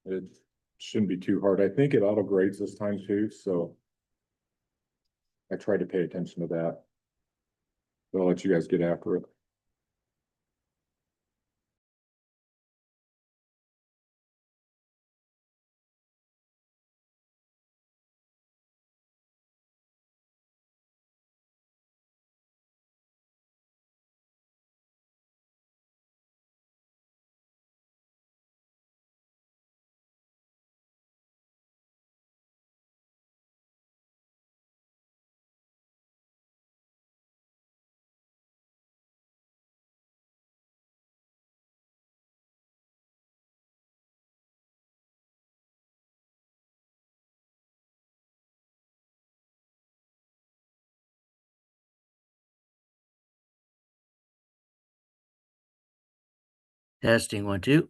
It shouldn't be too hard. I think it auto grades this time too, so I try to pay attention to that. I'll let you guys get after it. Testing 1, 2.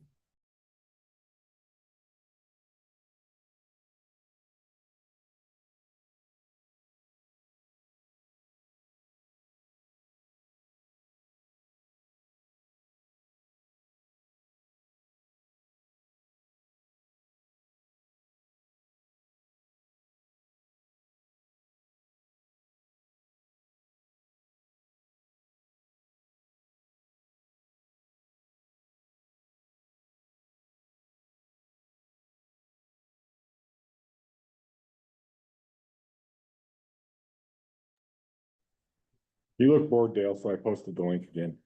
You look bored, Dale, so I posted the link again.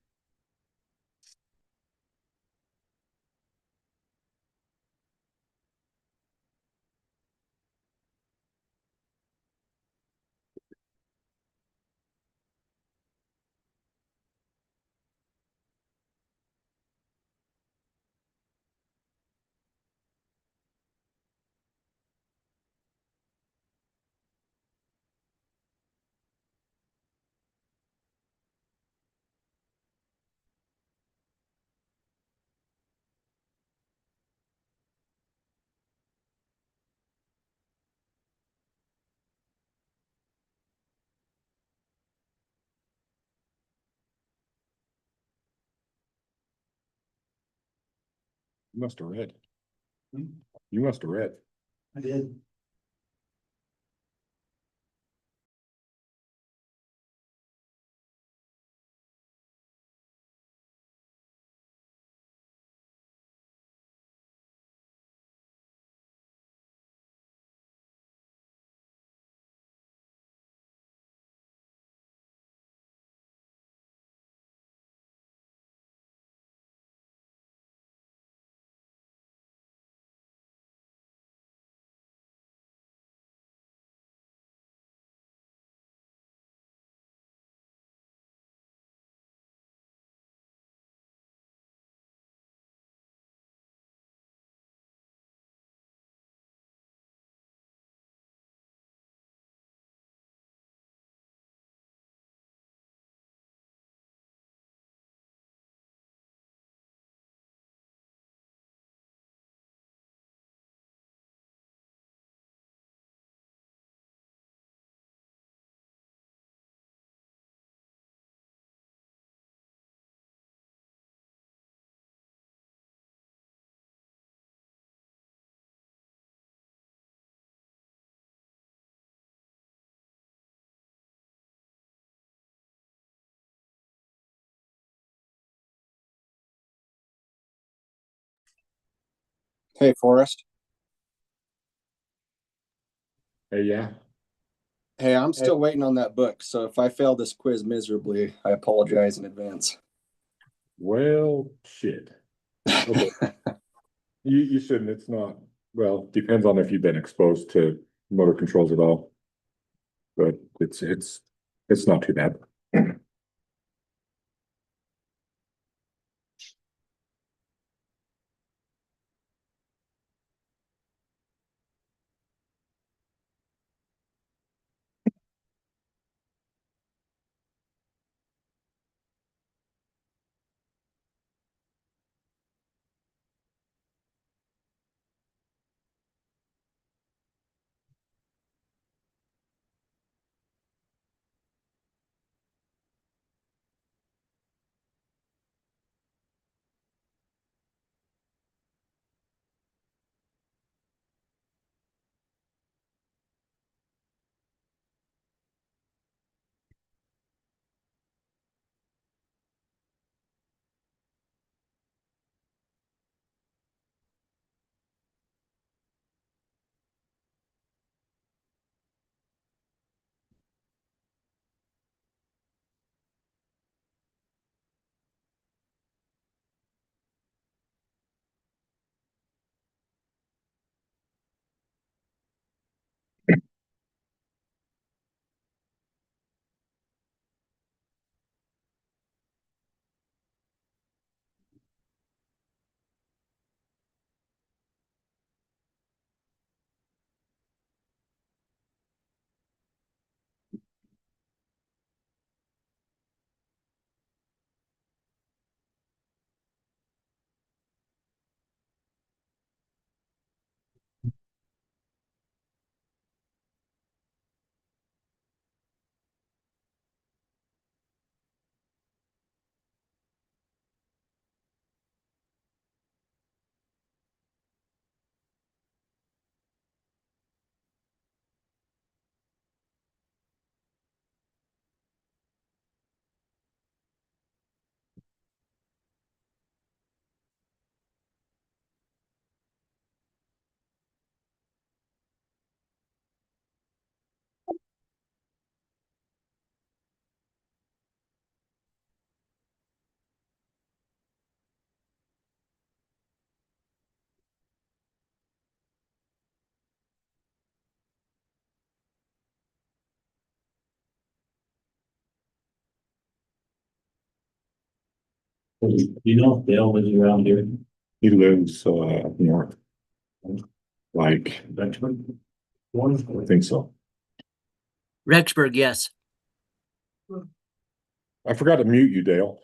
You must have read. You must have read. I did. Hey, Forrest. Hey, yeah. Hey, I'm still waiting on that book. So if I fail this quiz miserably, I apologize in advance. Well, shit. Okay. You shouldn't. It's not. Well, depends on if you've been exposed to motor controls at all. But it's not too bad. You know, if Dale lives around here. He lives, north. Like, Benjamin. I think so. Rexburg, yes. I forgot to mute you, Dale.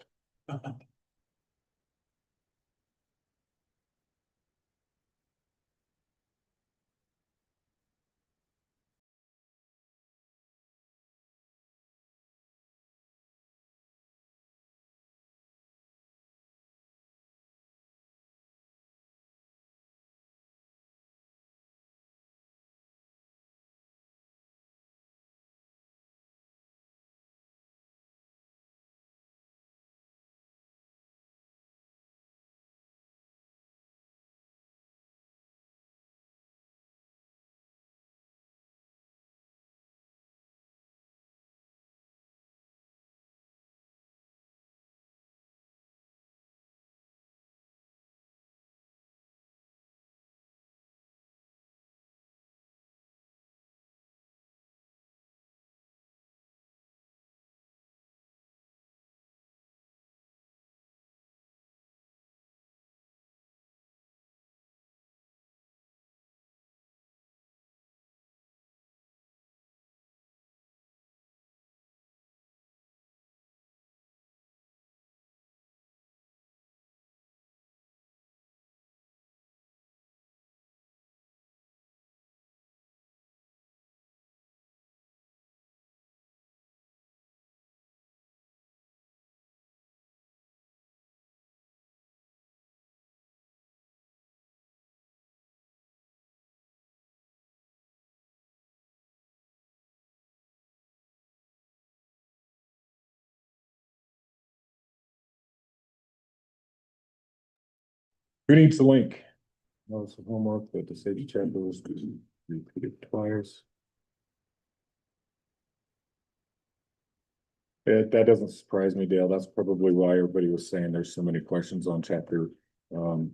Who needs the link? No, it's homework that the safety chapter was repeated twice. That doesn't surprise me, Dale. That's probably why everybody was saying there's so many questions on um,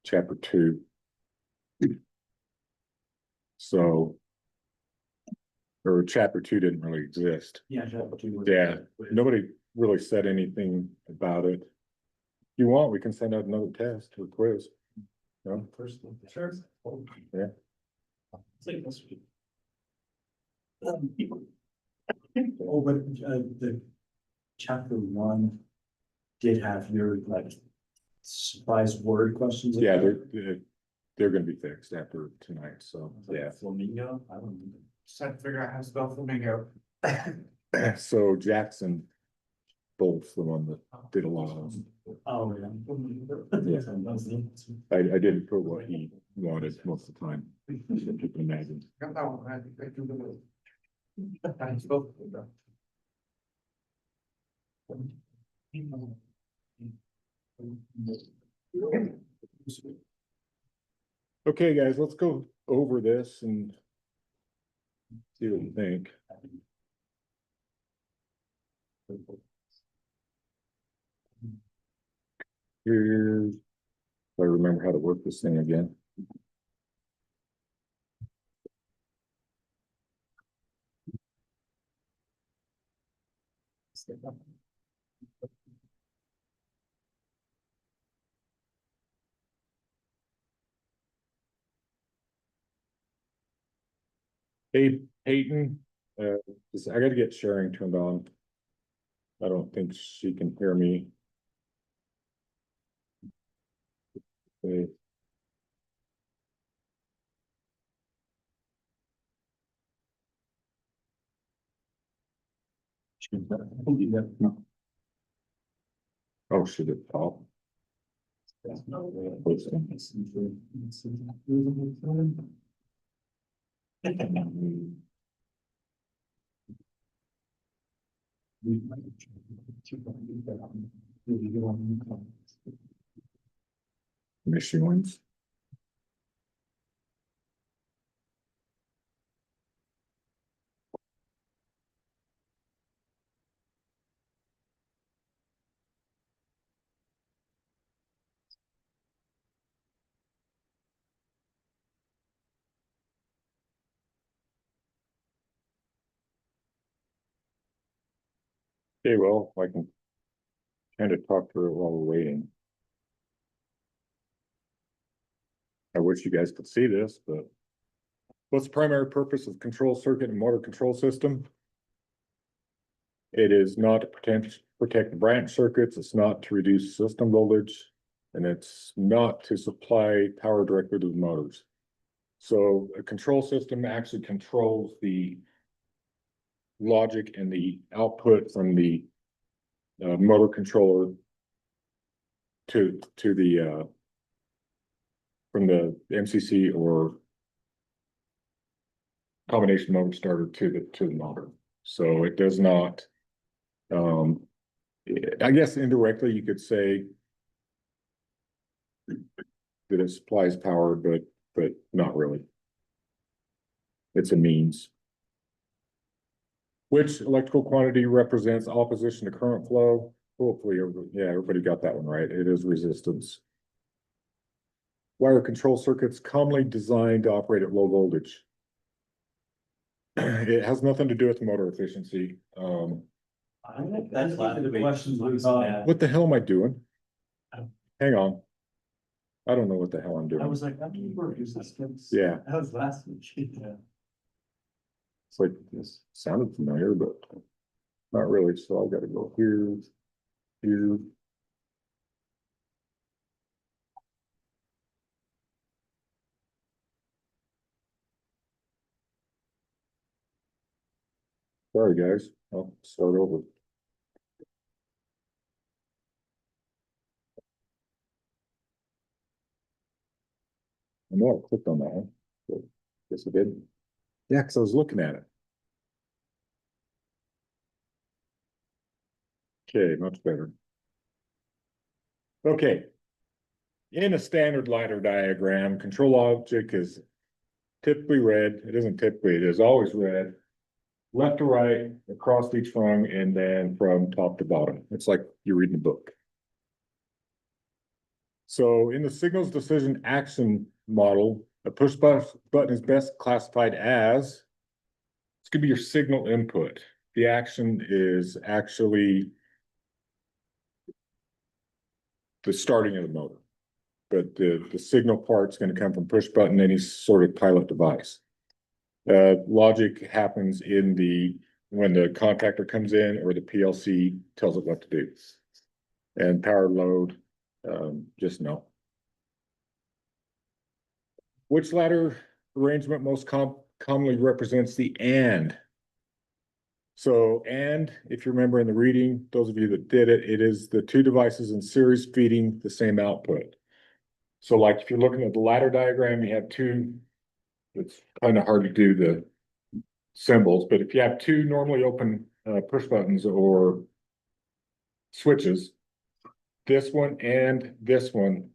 chapter 2. So, or chapter 2 didn't really exist. Yeah. Yeah, nobody really said anything about it. If you want, we can send out another test or quiz. No? First, sure. Yeah. It's like this week. Oh, but the chapter 1 did have your like surprise word questions. Yeah, they're gonna be fixed after tonight, so, yeah. Flamingo, I don't know. Just had to figure out how to spell flamingo. So Jackson Bolt's the one that did a lot of those. Oh, yeah. I didn't put what he wanted most of the time. You can imagine. Got that one, I think I do the. I spelled flamingo. Okay, guys, let's go over this and see what you think. Here's, if I remember how to work this thing again. Hey, Peyton, I gotta get sharing turned on. I don't think she can hear me. Okay. Oh, she did fall. Mission ones. Okay, well, I can kind of talk through it while we're waiting. I wish you guys could see this, but what's the primary purpose of control circuit and motor control system? It is not to protect the branch circuits, it's not to reduce system voltage, and it's not to supply power directly to the motors. So a control system actually controls the logic and the output from the motor controller to the from the MCC or combination motor starter to the motor. So it does not, I guess indirectly you could say that it supplies power, but not really. It's a means. Which electrical quantity represents opposition to current flow? Hopefully, everybody got that one right. It is resistance. Why are control circuits commonly designed to operate at low voltage? It has nothing to do with motor efficiency. I think that's the questions we got. What the hell am I doing? Hang on. I don't know what the hell I'm I doing. was like, that keyboard resistance. Yeah. That was last week. Yeah. It's like, this sounded familiar, but not really. So I gotta go here, here. Sorry, guys. I'll start over. I know I clicked on that one, but guess I didn't. Yeah, because I was looking at it. Okay, much better. Okay. In a standard ladder diagram, control object is typically red. It isn't typically, it is always red. Left to right, across each rung, and then from top to bottom. It's like you're reading a book. So in the signals decision action model, a push button is best classified as, it's gonna be your signal input. The action is actually the starting of the motor. But the signal part's gonna come from push button, any sort of pilot device. Logic happens when the contactor comes in or the PLC tells it what to do. And power load, just no. Which ladder arrangement most commonly represents the AND? So, and if you remember in the reading, those of you that did it, it is the two devices in series feeding the same output. So like if you're looking at the ladder diagram, you have two, it's kind of hard to do the symbols, but if you have two normally open push buttons or switches, this one and this one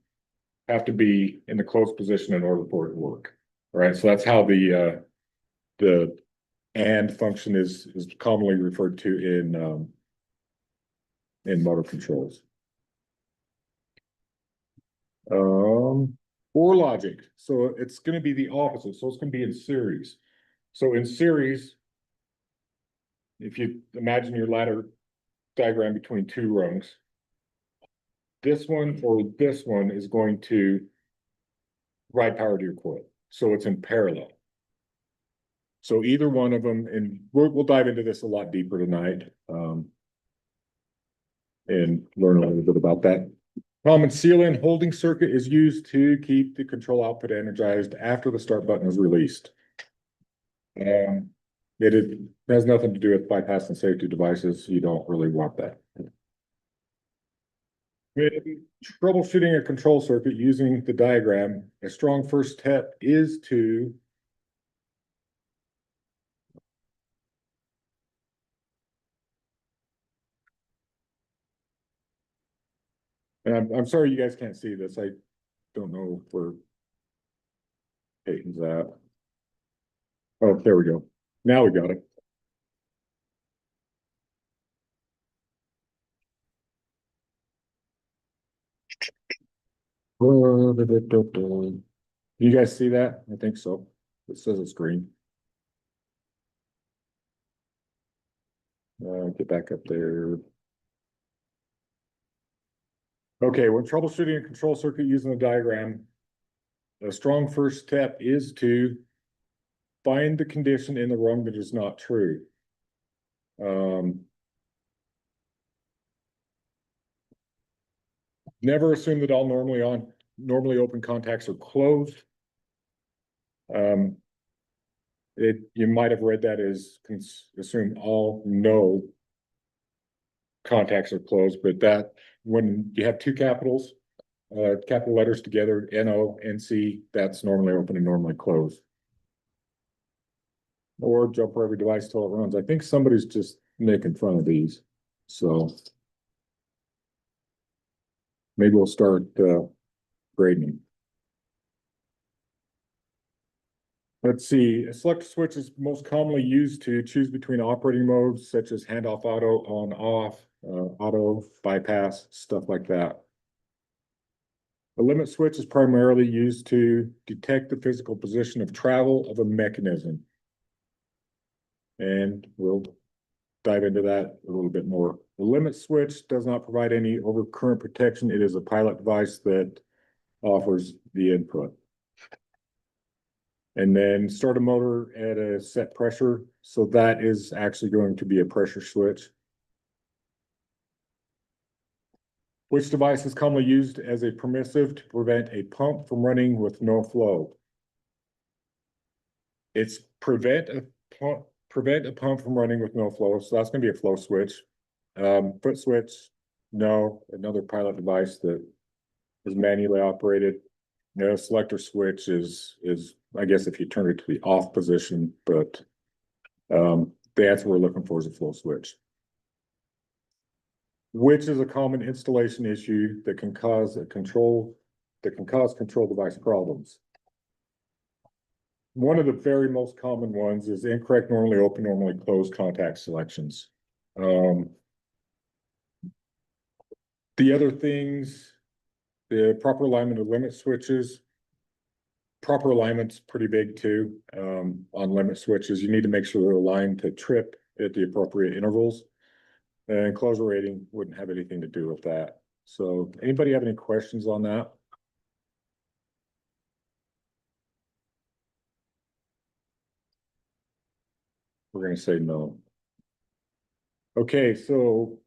have to be in the closed position in order for it to work. All right, so that's how the AND function is commonly referred to in motor controls. Or logic, so it's going to be the opposite. So it's going to be in series. So in series, if you imagine your ladder diagram between two rungs, this one or this one is going to provide power to your coil. So it's in parallel. So either one of them, and we'll dive into this a lot deeper tonight, and learn a little bit about that. Common seal-in holding circuit is used to keep the control output energized after the start button is released. It has nothing to do with bypassing safety devices. You don't really want that. Troubleshooting a control circuit using the diagram, a strong first step is to and I'm sorry you guys can't see this. I don't know where Peyton's at. Oh, there we go. Now we got it. You guys see that? I think so. It says it's green. Get back up there. Okay, when troubleshooting a control circuit using the diagram, a strong first step is to find the condition in the rung that is not true. Never assume that all normally open contacts are closed. You might have read that as assume all no contacts are closed, but that when you have two capitals, capital letters together, NO, NC, that's normally open and normally closed. Or jump for every device till it runs. I think somebody's just making fun of these, so maybe we'll start grading. Let's see, a select switch is most commonly used to choose between operating modes such as handoff auto, on off, auto, bypass, stuff like that. A limit switch is primarily used to detect the physical position of travel of a mechanism. And we'll dive into that a little bit more. The limit switch does not provide any overcurrent protection. It is a pilot device that offers the input. And then start a motor at a set pressure. So that is actually going to be a pressure switch. Which device is commonly used as a permissive to prevent a pump from running with no flow? It's prevent a pump from running with no flow. So that's going to be a flow switch. Foot switch, no. Another pilot device that is manually operated. No, selector switch is I guess if you turn it to the off position, but the answer we're looking for is a flow switch. Which is a common installation issue that can cause control device problems. One of the very most common ones is incorrect normally open, normally closed contact selections. The other things, the proper alignment of limit switches. Proper alignment's pretty big too. On limit switches, you need to make sure they're aligned to trip at the appropriate intervals. And closure rating wouldn't have anything to do with that. So anybody have any questions on that? We're gonna say no. Okay, so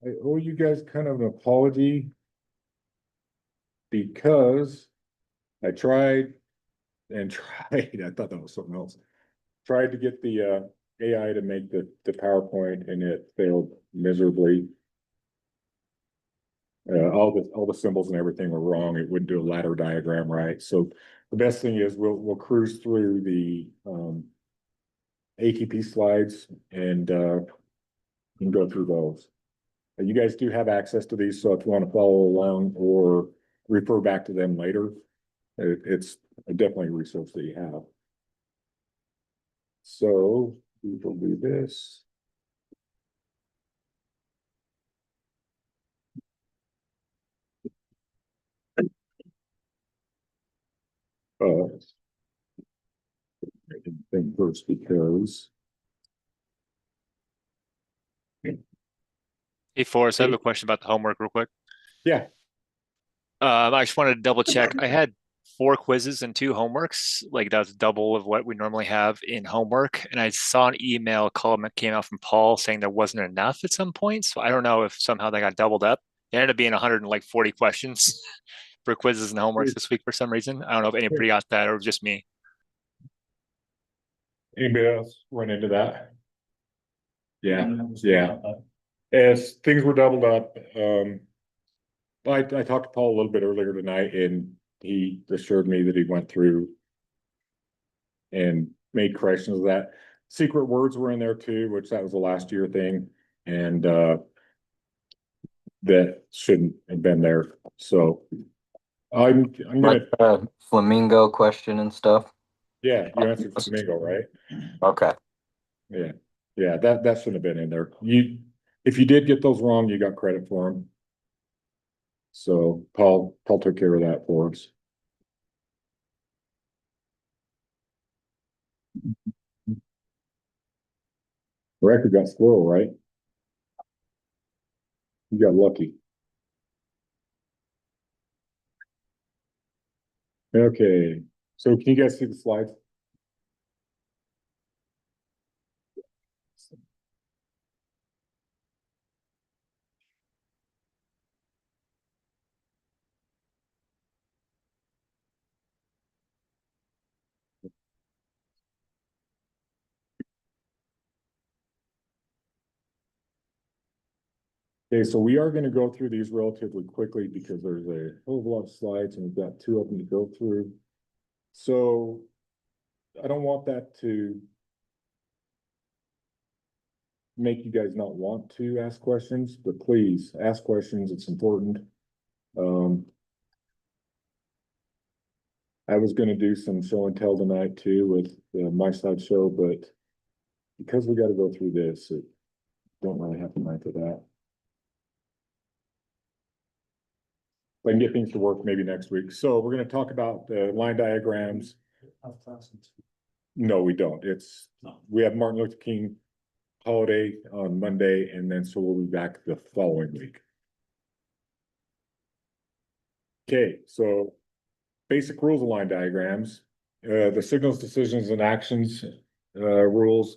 I owe you guys kind of an apology because I tried and tried, I thought that was something else. Tried to get the AI to make the PowerPoint and it failed miserably. All the symbols and everything were wrong. It wouldn't do a ladder diagram right. So the best thing is we'll cruise through the ATP slides and go through those. You guys do have access to these, so if you want to follow along or refer back to them later, it's definitely a resource that you have. So we will do this. I didn't think first because. Hey, Forrest, I have a question about the homework real quick. Yeah. I just wanted to double check. I had 4 quizzes and 2 homeworks. Like that's double of what we normally have in homework. And I saw an email column that came out from Paul saying there wasn't enough at some point. So I don't know if somehow they got doubled up. It ended up being 140 questions for quizzes and homeworks this week for some reason. I don't know if anybody got that or just me. Anybody else run into that? Yeah. As things were doubled up, I talked to Paul a little bit earlier tonight and he assured me that he went through and made corrections of that. Secret words were in there too, which that was a last year thing. And that shouldn't have been there. So I'm Like gonna, the flamingo question and stuff. yeah, you answered Flamingo, right? Okay. Yeah, that shouldn't have been in there. If you did get those wrong, you got credit for them. So Paul took care of that for us. Record got squirrel, right? You got lucky. Okay, so can you guys see the slides? Okay, so we are gonna go through these relatively quickly because there's a whole lot of slides and we've got two of them to go through. So I don't want that to make you guys not want to ask questions, but please ask questions. It's important. I was gonna do some show and tell tonight too with my side show, but because we gotta go through this, it don't really have time for that. If I can get things to work maybe next week. So we're gonna talk about line diagrams. No, we don't. We have Martin Luther King holiday on Monday, and then so we'll be back the following week. Okay, so basic rules of line diagrams, the signals, decisions, and actions rules,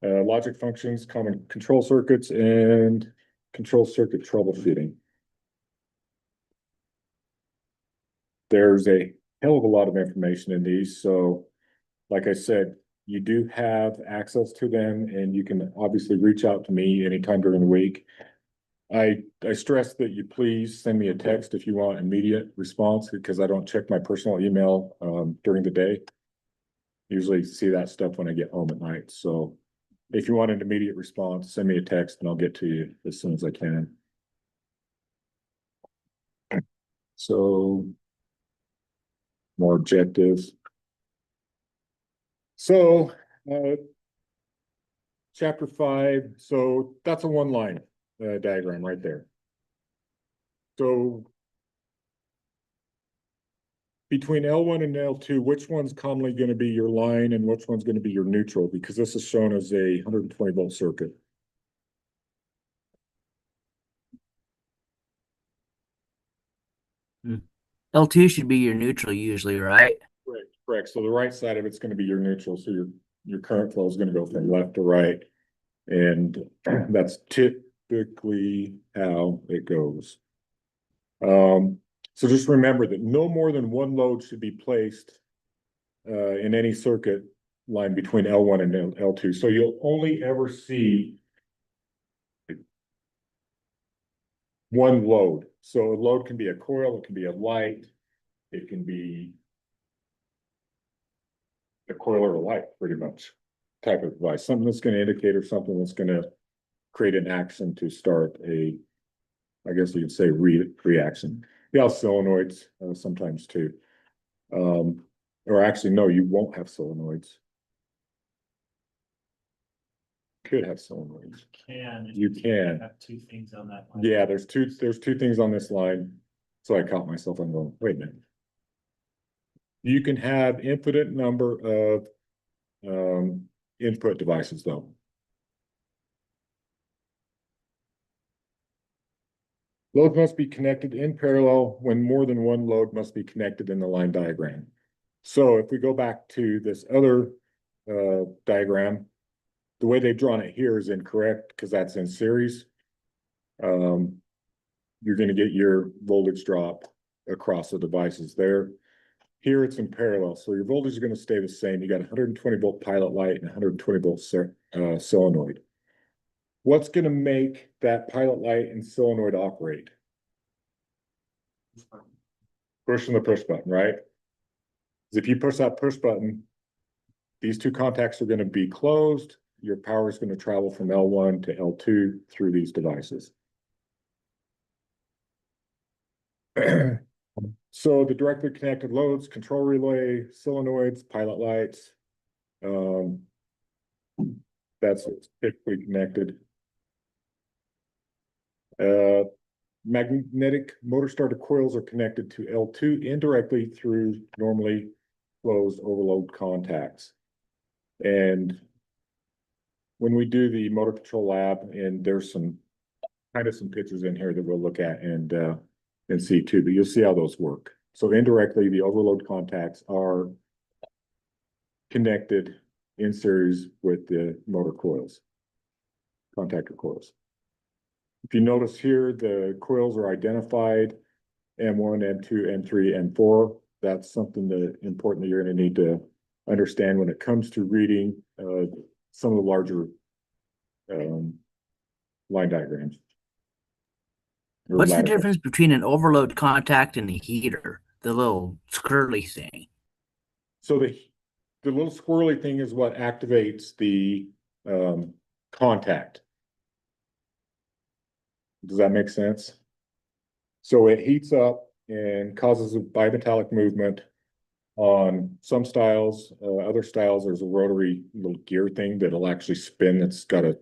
logic functions, common control circuits, and control circuit troubleshooting. There's a hell of a lot of information in these, so like I said, you do have access to them, and you can obviously reach out to me anytime during the week. I stress that you please send me a text if you want immediate response, because I don't check my personal email during the day. Usually see that stuff when I get home at night. So if you want an immediate response, send me a text and I'll get to you as soon as I can. So more objectives. So chapter 5, so that's a one line diagram right there. So between L1 and L2, which one's commonly going to be your line and which one's going to be your neutral? Because this is shown as a 120 volt circuit. L2 should be your neutral usually, right? Correct. Correct. So the right side of it's going to be your neutral. So your current flow is going to go from left to right. And that's typically how it goes. So just remember that no more than one load should be placed in any circuit line between L1 and L2. So you'll only ever see one load. So a load can be a coil, it can be a light, it can be a coil or a light, pretty much, type of device. Something that's going to indicate or something that's going to create an action to start a, I guess you could say, reaction. Yeah, solenoids sometimes too. Or actually, no, you won't have solenoids. Could have solenoids. You can. Have two things on that line. Yeah, there's two things on this line. So I caught myself. I'm going, wait a minute. You can have infinite number of input devices though. Loads must be connected in parallel when more than one load must be connected in the line diagram. So if we go back to this other diagram, the way they've drawn it here is incorrect because that's in series. You're going to get your voltage drop across the devices there. Here it's in parallel, so your voltage is going to stay the same. You got 120 volt pilot light and 120 volt solenoid. What's going to make that pilot light and solenoid operate? Pushing the push button, right? Because if you push that push button, these two contacts are going to be closed. Your power is going to travel from L1 to L2 through these devices. So the directly connected loads, control relay, solenoids, pilot lights, that's typically connected. Magnetic motor starter coils are connected to L2 indirectly through normally closed overload contacts. And when we do the motor control lab, and there's some pictures in here that we'll look at and see too, but you'll see how those work. So indirectly, the overload contacts are connected in series with the motor coils, contactor coils. If you notice here, the coils are identified, M1, M2, M3, M4. That's something that important that you're going to need to understand when it comes to reading some of the larger line diagrams. Or What's the ladder difference between an overload contact and a heater? The little curly thing. So the little squirrely thing is what activates the contact. Does that make sense? So it heats up and causes a bimetallic movement on some styles. Other styles, there's a rotary little gear thing that'll actually spin. It's got a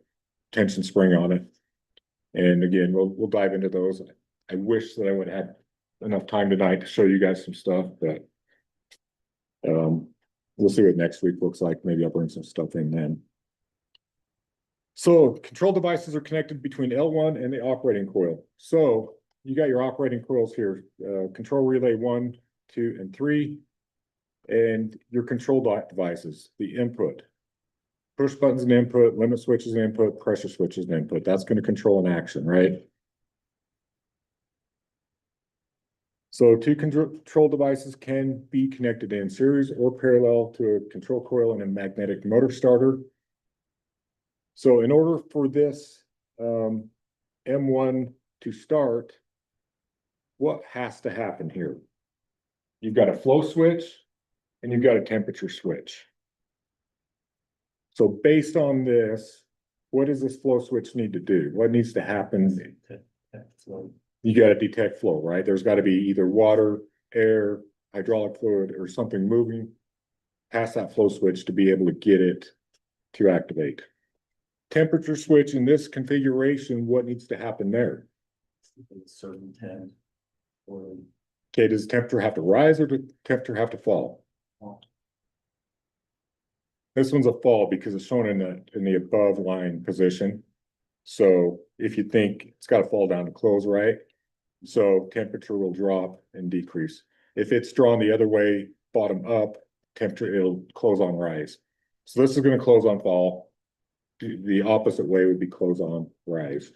tension spring on it. And again, we'll dive into those. I wish that I would have enough time tonight to show you guys some stuff, but we'll see what next week looks like. Maybe I'll bring some stuff in then. So control devices are connected between L1 and the operating coil. So you got your operating coils here, control relay 1, 2, and 3, and your control devices, the input. Push buttons and input, limit switches and input, pressure switches and input. That's going to control an action, right? So two control devices can be connected in series or parallel to a control coil and a magnetic motor starter. So in order for this M1 to start, what has to happen here? You've got a flow switch and you've got a temperature switch. So based on this, what does this flow switch need to do? What needs to happen? You got to detect flow, right? There's got to be either water, air, hydraulic fluid, or something moving past that flow switch to be able to get it to activate. Temperature switch in this configuration, what needs to happen there? Certain temp. Or Okay, does temperature have to rise or does temperature have to fall? This one's a fall because it's shown in the above line position. So if you think it's got to fall down to close, right? So temperature will drop and decrease. If it's drawn the other way, bottom up, temperature, it'll close on rise. So this is going to close on fall. The opposite way would be close on rise.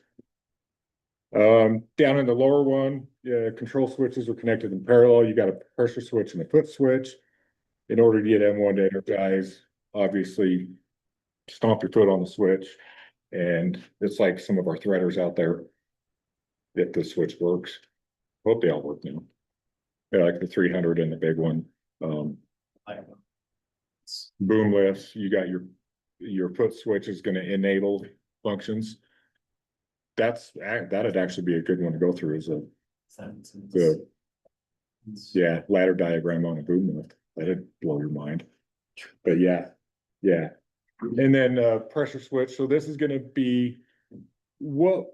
Down in the lower one, control switches are connected in parallel. You got a pressure switch and a foot switch. In order to get M1 to energize, obviously stomp your foot on the switch. And it's like some of our threaders out there. If the switch works, hope they all work now. Yeah, like the 300 and the big one. I don't know. Boom lifts, you got your foot switch is going to enable functions. That'd actually be a good one to go through as yeah, ladder diagram on a boom lift. That'd blow your mind. But yeah. And then pressure switch. So this is going to be what?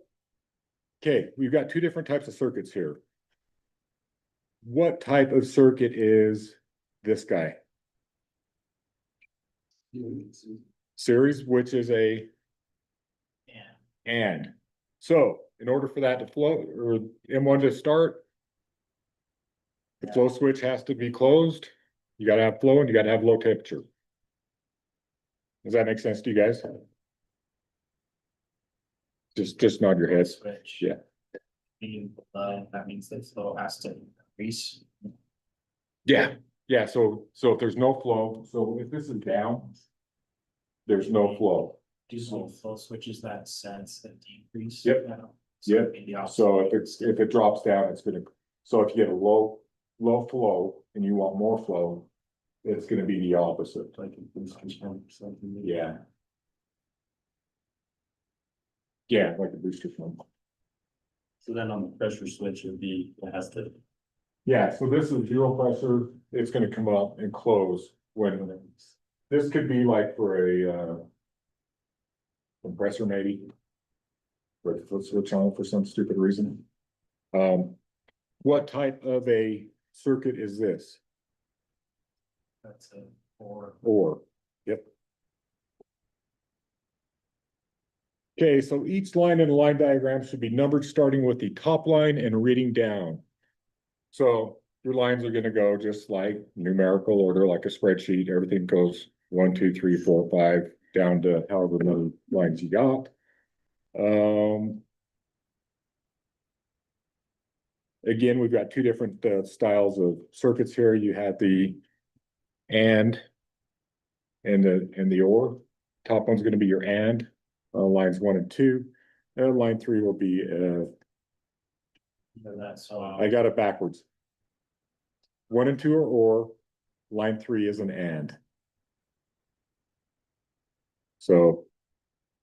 Okay, we've got two different types of circuits here. What type of circuit is this guy? Series, which is a and. So in order for that to flow or M1 to start, the flow switch has to be closed. You got to have flow and you got to have low temperature. Does that make sense to you guys? Just nod your heads. Switch. Yeah. That means that flow has to increase. Yeah. So if there's no flow, so if this is down, there's no flow. Do some flow switches that sense that decrease? Yep. now? Yep. it'd be the opposite. So if it drops down, it's gonna, so if you get a low flow and you want more flow, it's gonna be the opposite. Like a boost pump or something. Yeah. Yeah, like a booster pump. So then on the pressure switch, it has to. Yeah, so this is zero pressure. It's gonna come up and close when this could be like for a compressor maybe. But if it's switch on for some stupid reason. What type of a circuit is this? That's a or. Or, yep. Okay, so each line in the line diagram should be numbered starting with the top line and reading down. So your lines are gonna go just like numerical order, like a spreadsheet. Everything goes 1, 2, 3, 4, 5, down to however many lines you got. Again, we've got two different styles of circuits here. You have the and the or. Top one's going to be your and lines 1 and 2. Line 3 will be That's, I got it backwards. 1 and 2 are or. Line 3 is an and. So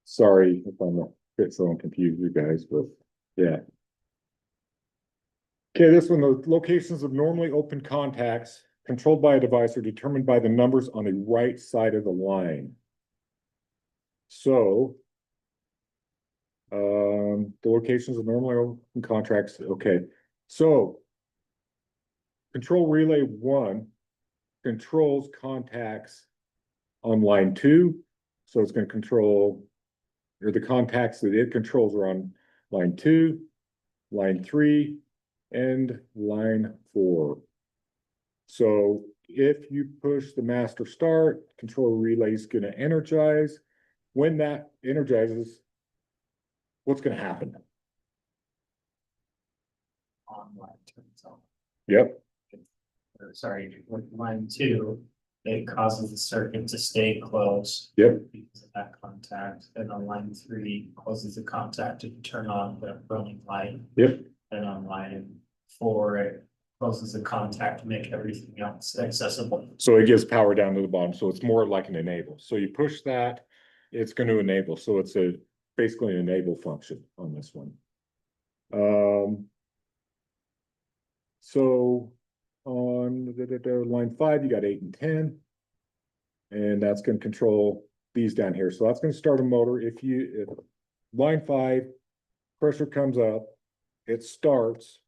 sorry if I'm a bit so confused you guys, but yeah. Okay, this one, the locations of normally open contacts controlled by a device are determined by the numbers on the right side of the line. So, the locations of normally open contracts, okay. So, control relay 1 controls contacts on line 2. So it's going to control, or the contacts that it controls are on line 2, line 3, and line 4. So if you push the master start, control relay is going to energize. When that energizes, what's going to happen? online turns on. Yep. Or, sorry, with line 2, it causes the circuit to stay closed. Yep. Because of that contact, and on line 3 causes the contact to turn on the running light. Yep. And on line 4, it closes the contact to make everything else accessible. So it gives power down to the bottom. So it's more like an enable. So you push that, it's going to enable. So it's basically an enable function on this one. So on line 5, you got 8 and 10. And that's going to control these down here. So that's going to start a motor. If line 5, pressure comes up, it starts,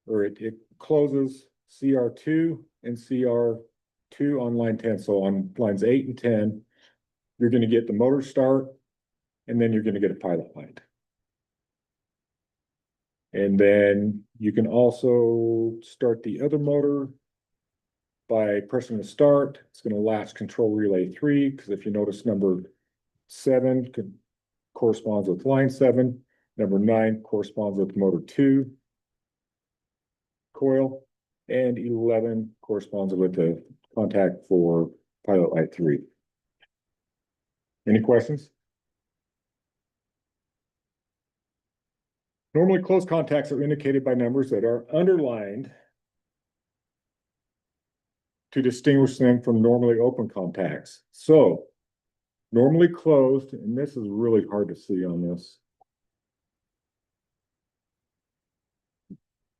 or it closes CR2 and CR2 on line 10. So on lines 8 and 10, you're going to get the motor start, and then you're going to get a pilot light. And then you can also start the other motor by pressing the start. It's going to latch control relay 3, because if you notice, number 7 corresponds with line 7. Number 9 corresponds with motor 2 coil, and 11 corresponds with the contact for pilot light 3. Any questions? Normally closed contacts are indicated by numbers that are underlined to distinguish them from normally open contacts. So normally closed, and this is really hard to see on this.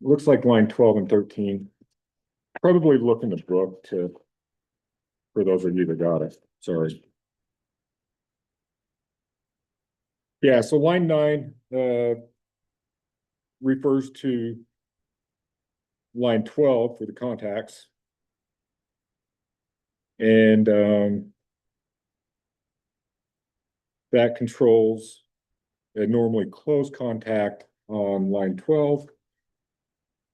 Looks like line 12 and 13. Probably look in the book for those of you that got it. Sorry. Yeah, so line 9 refers to line 12 for the contacts. And that controls a normally closed contact on line 12.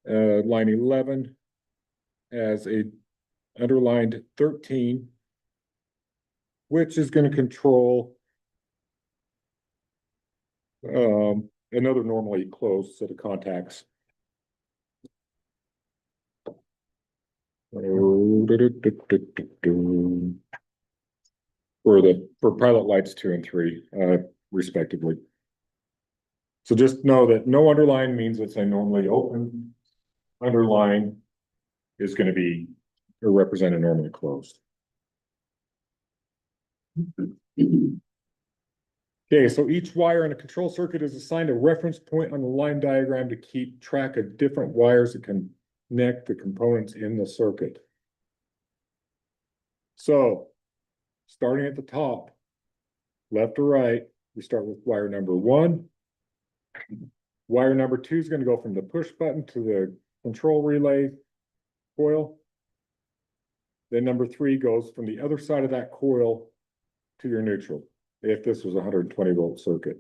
Line 11 has a underlined 13, which is going to control another normally closed set of contacts. For pilot lights 2 and 3, respectively. So just know that no underline means it's a normally open. Underline is going to be or represent a normally closed. Okay, so each wire in a control circuit is assigned a reference point on the line diagram to keep track of different wires that can connect the components in the circuit. So, starting at the top, left to right, we start with wire number 1. Wire number 2 is going to go from the push button to the control relay coil. Then number 3 goes from the other side of that coil to your neutral, if this was a 120 volt circuit.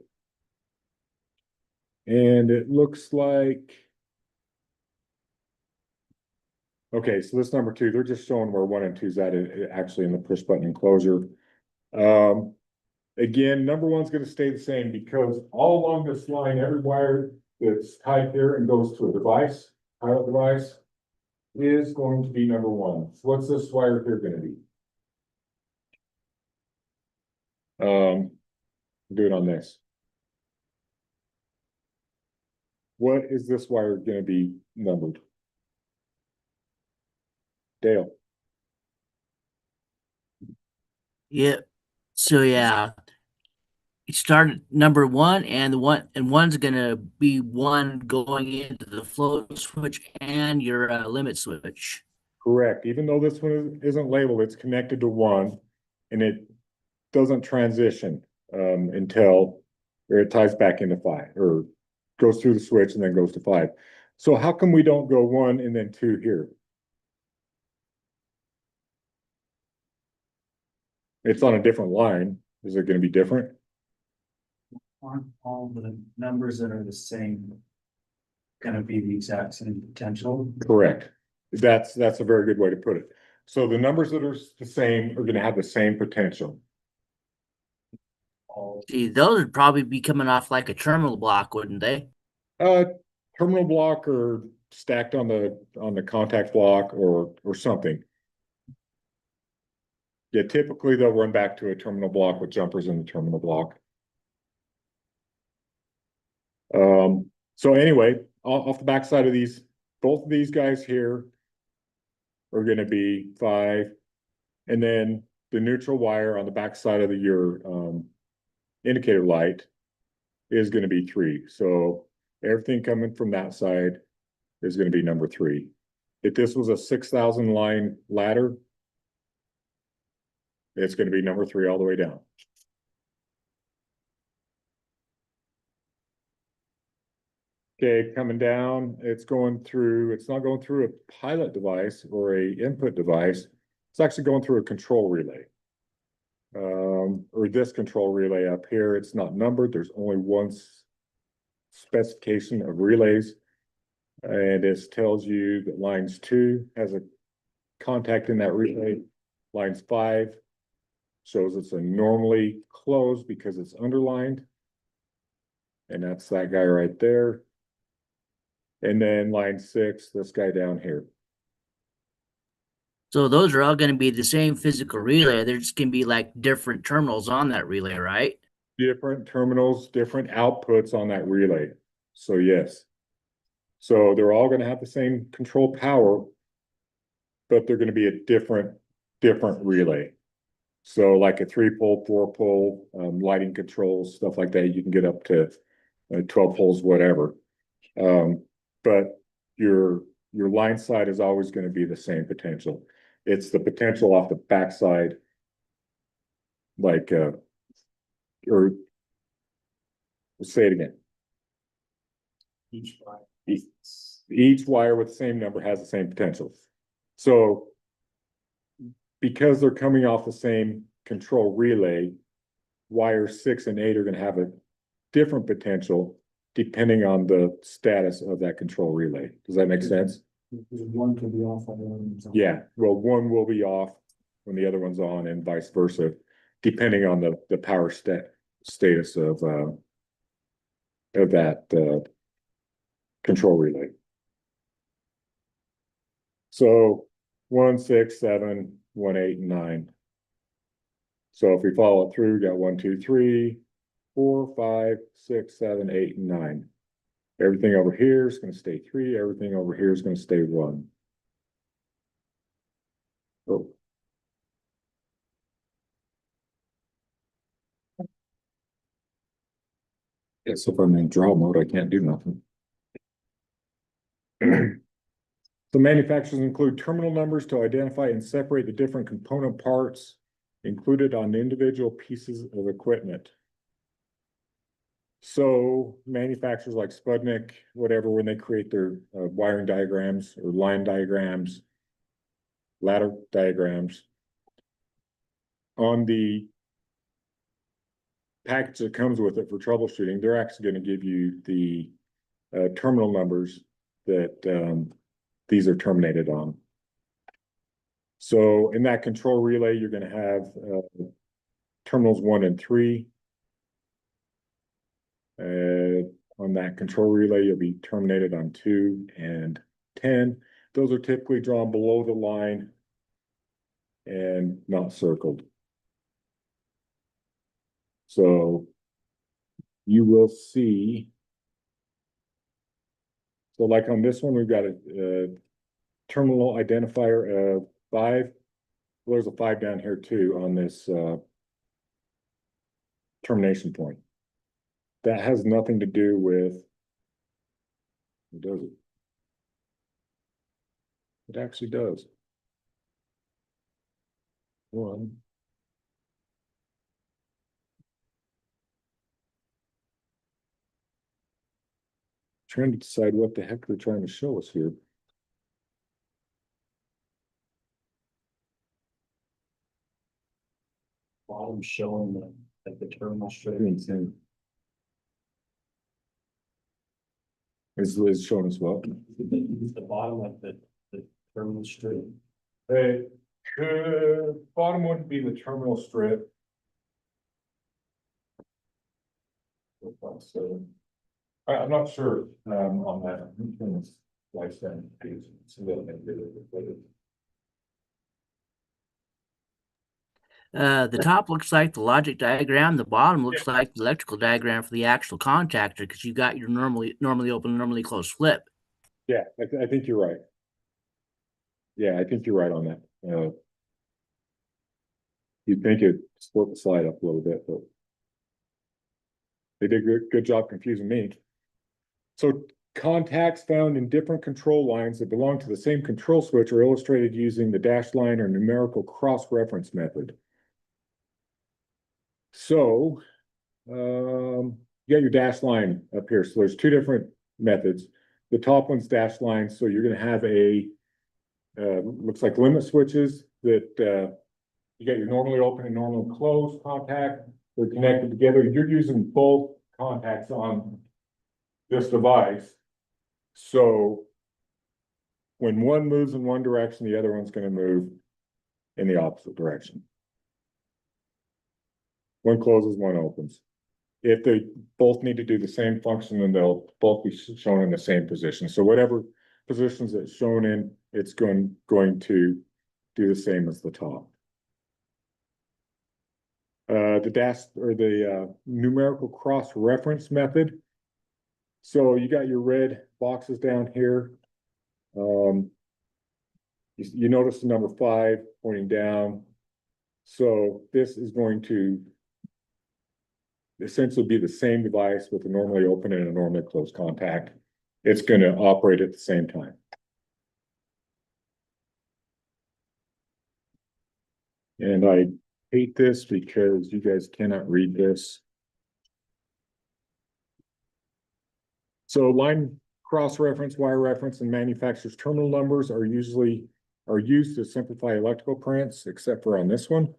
And it looks like Okay, so this number two, they're just showing where one and two is at, actually in the push button enclosure. Again, number one's gonna stay the same because all along this line, every wire that's tied here and goes to a device, pilot device, is going to be number one. So what's this wire here gonna be? Do it on this. What is this wire gonna be numbered? Dale, Yep. So yeah, it started number one, and one's gonna be one going into the float switch and your limit switch. correct. Even though this one isn't labeled, it's connected to one and it doesn't transition until or it ties back into five or goes through the switch and then goes to five. So how come we don't go one and then two here? It's on a different line. Is it gonna be different? Aren't all the numbers that are the same gonna be the exact same potential? Correct. That's a very good way to put it. So the numbers that are the same are gonna have the same potential. All See, those would probably be coming off like a terminal block, wouldn't they? Terminal block or stacked on the contact block or something. Yeah, typically they'll run back to a terminal block with jumpers in the terminal block. So anyway, off the backside of these, both of these guys here are gonna be five. And then the neutral wire on the backside of your indicator light is gonna be three. So everything coming from that side is gonna be number three. If this was a 6,000 line ladder, it's gonna be number three all the way down. Okay, coming down, it's not going through a pilot device or a input device. It's actually going through a control relay. Or this control relay up here, it's not numbered. There's only one specification of relays. And this tells you that lines 2 has a contact in that relay. Lines 5 shows it's a normally closed because it's underlined. And that's that guy right there. And then line 6, this guy down here. So those are all going to be the same physical relay. They're just going to be like different terminals on that relay, right? Different terminals, different outputs on that relay. So yes. So they're all gonna have the same control power, but they're gonna be a different relay. So like a 3-pole, 4-pole, lighting controls, stuff like that, you can get up to 12 poles, whatever. But your line side is always gonna be the same potential. It's the potential off the backside, like, or say it again. each line. Each wire with the same number has the same potential. So because they're coming off the same control relay, wire 6 and 8 are gonna have a different potential depending on the status of that control relay. Does that make sense? One could be off on one. Yeah, well, one will be off when the other one's on and vice versa, depending on the power status of that control relay. So 1, 6, 7, 1, 8, and 9. So if we follow it through, we got 1, 2, 3, 4, 5, 6, 7, 8, and 9. Everything over here is going to stay 3. Everything over here is going to stay 1. Oh. Yes, if I'm in draw mode, I can't do nothing. The manufacturers include terminal numbers to identify and separate the different component parts included on individual pieces of equipment. So manufacturers like Sputnik, whatever, when they create their wiring diagrams or line diagrams, ladder diagrams, on the package that comes with it for troubleshooting, they're actually going to give you the terminal numbers that these are terminated on. So in that control relay, you're gonna have terminals 1 and 3. On that control relay, you'll be terminated on 2 and 10. Those are typically drawn below the line and not circled. So you will see. So like on this one, we've got a terminal identifier of 5. Well, there's a 5 down here too on this termination point. That has nothing to do with, does it? It actually does. 1. Trying to decide what the heck they're trying to show us here. Bottom showing the terminal strip. Is showing us what? The bottom of the terminal strip. The bottom wouldn't be the terminal strip. So I'm not sure on that. Lifespan page. The top looks like the logic diagram. The bottom looks like the electrical diagram for the actual contactor because you got your normally open, normally closed flip. Yeah, I think you're right. Yeah, I think you're right on that. You'd think it split the slide up a little bit, but they did a good job confusing me. So contacts found in different control lines that belong to the same control switch are illustrated using the dashed line or numerical cross-reference method. So you got your dash line up here. So there's 2 different methods. The top one's dash line. So you're going to have a looks like limit switches that you got your normally open and normally closed contact. They're connected together. You're using both contacts on this device. So when one moves in one direction, the other one's going to move in the opposite direction. One closes, one opens. If they both need to do the same function, then they'll both be shown in the same position. So whatever positions it's shown in, it's going to do the same as the top. The dash or the numerical cross-reference method. So you got your red boxes down here. You notice the number 5 pointing down. So this is going to essentially be the same device with a normally open and a normally closed contact. It's going to operate at the same time. And I hate this because you guys cannot read this. So line cross-reference, wire reference, and manufacturer's terminal numbers are used to simplify electrical prints, except for on this one.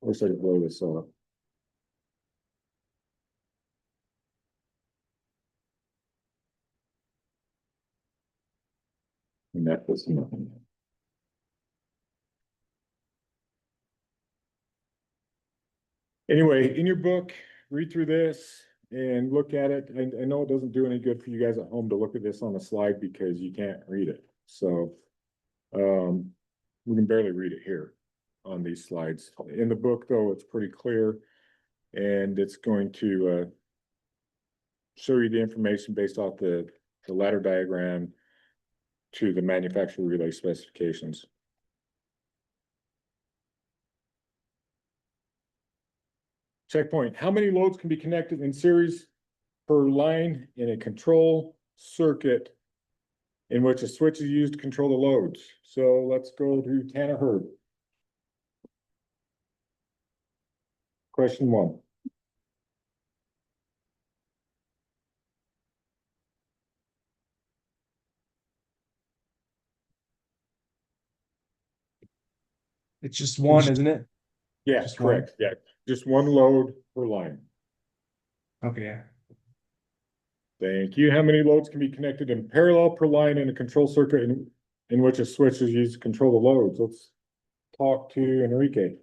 Wish I could blow this up. And that was nothing. Anyway, in your book, read through this and look at it. I know it doesn't do any good for you guys at home to look at this on a slide because you can't read it. So we can barely read it here on these slides. In the book, though, it's pretty clear, and it's going to show you the information based off the ladder diagram to the manufacturer relay specifications. Checkpoint. How many loads can be connected in series per line in a control circuit in which a switch is used to control the loads? So let's go to Tanner Hurd. Question 1. It's just one, isn't it? Yeah, Just correct. Yeah, just one load per line. Okay, yeah. Thank you. How many loads can be connected in parallel per line in a control circuit in which a switch is used to control the loads? Let's talk to Enrique.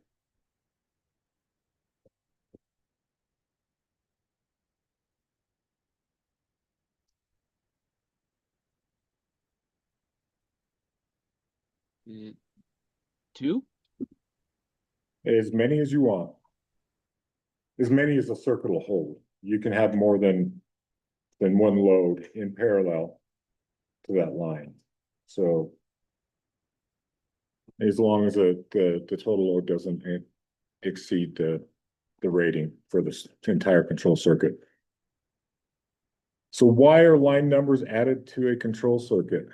Two? As many as you want. As many as the circuit will hold. You can have more than one load in parallel to that line. So as long as the total load doesn't exceed the rating for this entire control circuit. So why are line numbers added to a control circuit?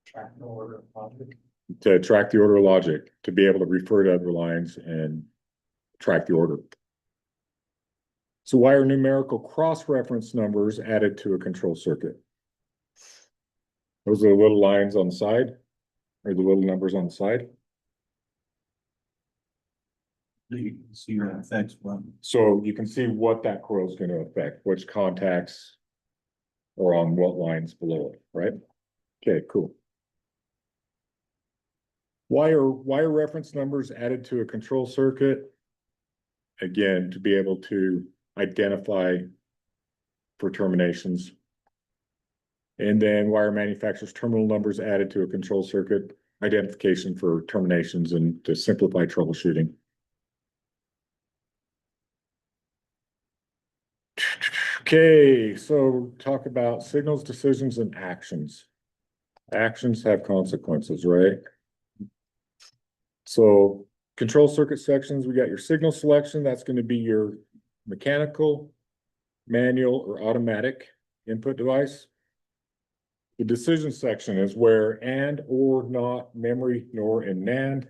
Track the order of logic. To track the order of logic, to be able to refer to other lines and track the order. So why are numerical cross-reference numbers added to a control circuit? Those are the little lines on the side, or the little numbers on the side. You can see your effects one. So you can see what that coil is going to affect, which contacts or on what lines below it, right? Okay, cool. Why are reference numbers added to a control circuit? Again, to be able to identify for terminations. And then why are manufacturers' terminal numbers added to a control circuit? Identification for terminations and to simplify troubleshooting. Okay, so talk about signals, decisions, and actions. Actions have consequences, right? So control circuit sections, we got your signal selection. That's going to be your mechanical, manual, or automatic input device. The decision section is where and or not memory nor and NAND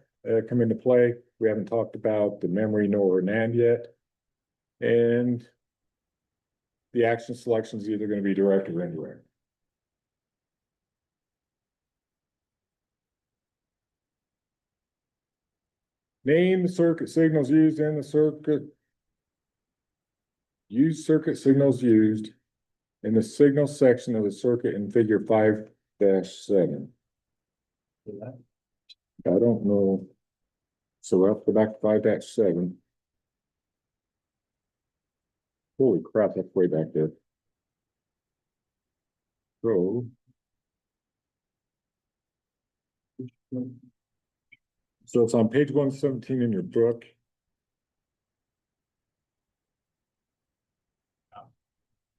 come into play. We haven't talked about the memory nor NAND yet. And the action selection is either going to be direct or indirect. Name the circuit signals used in the circuit. Use circuit signals used in the signal section of the circuit in figure 5-7. I don't know. So we'll have to go back to 5-7. Holy crap, that's way back there. So it's on page 117 in your book.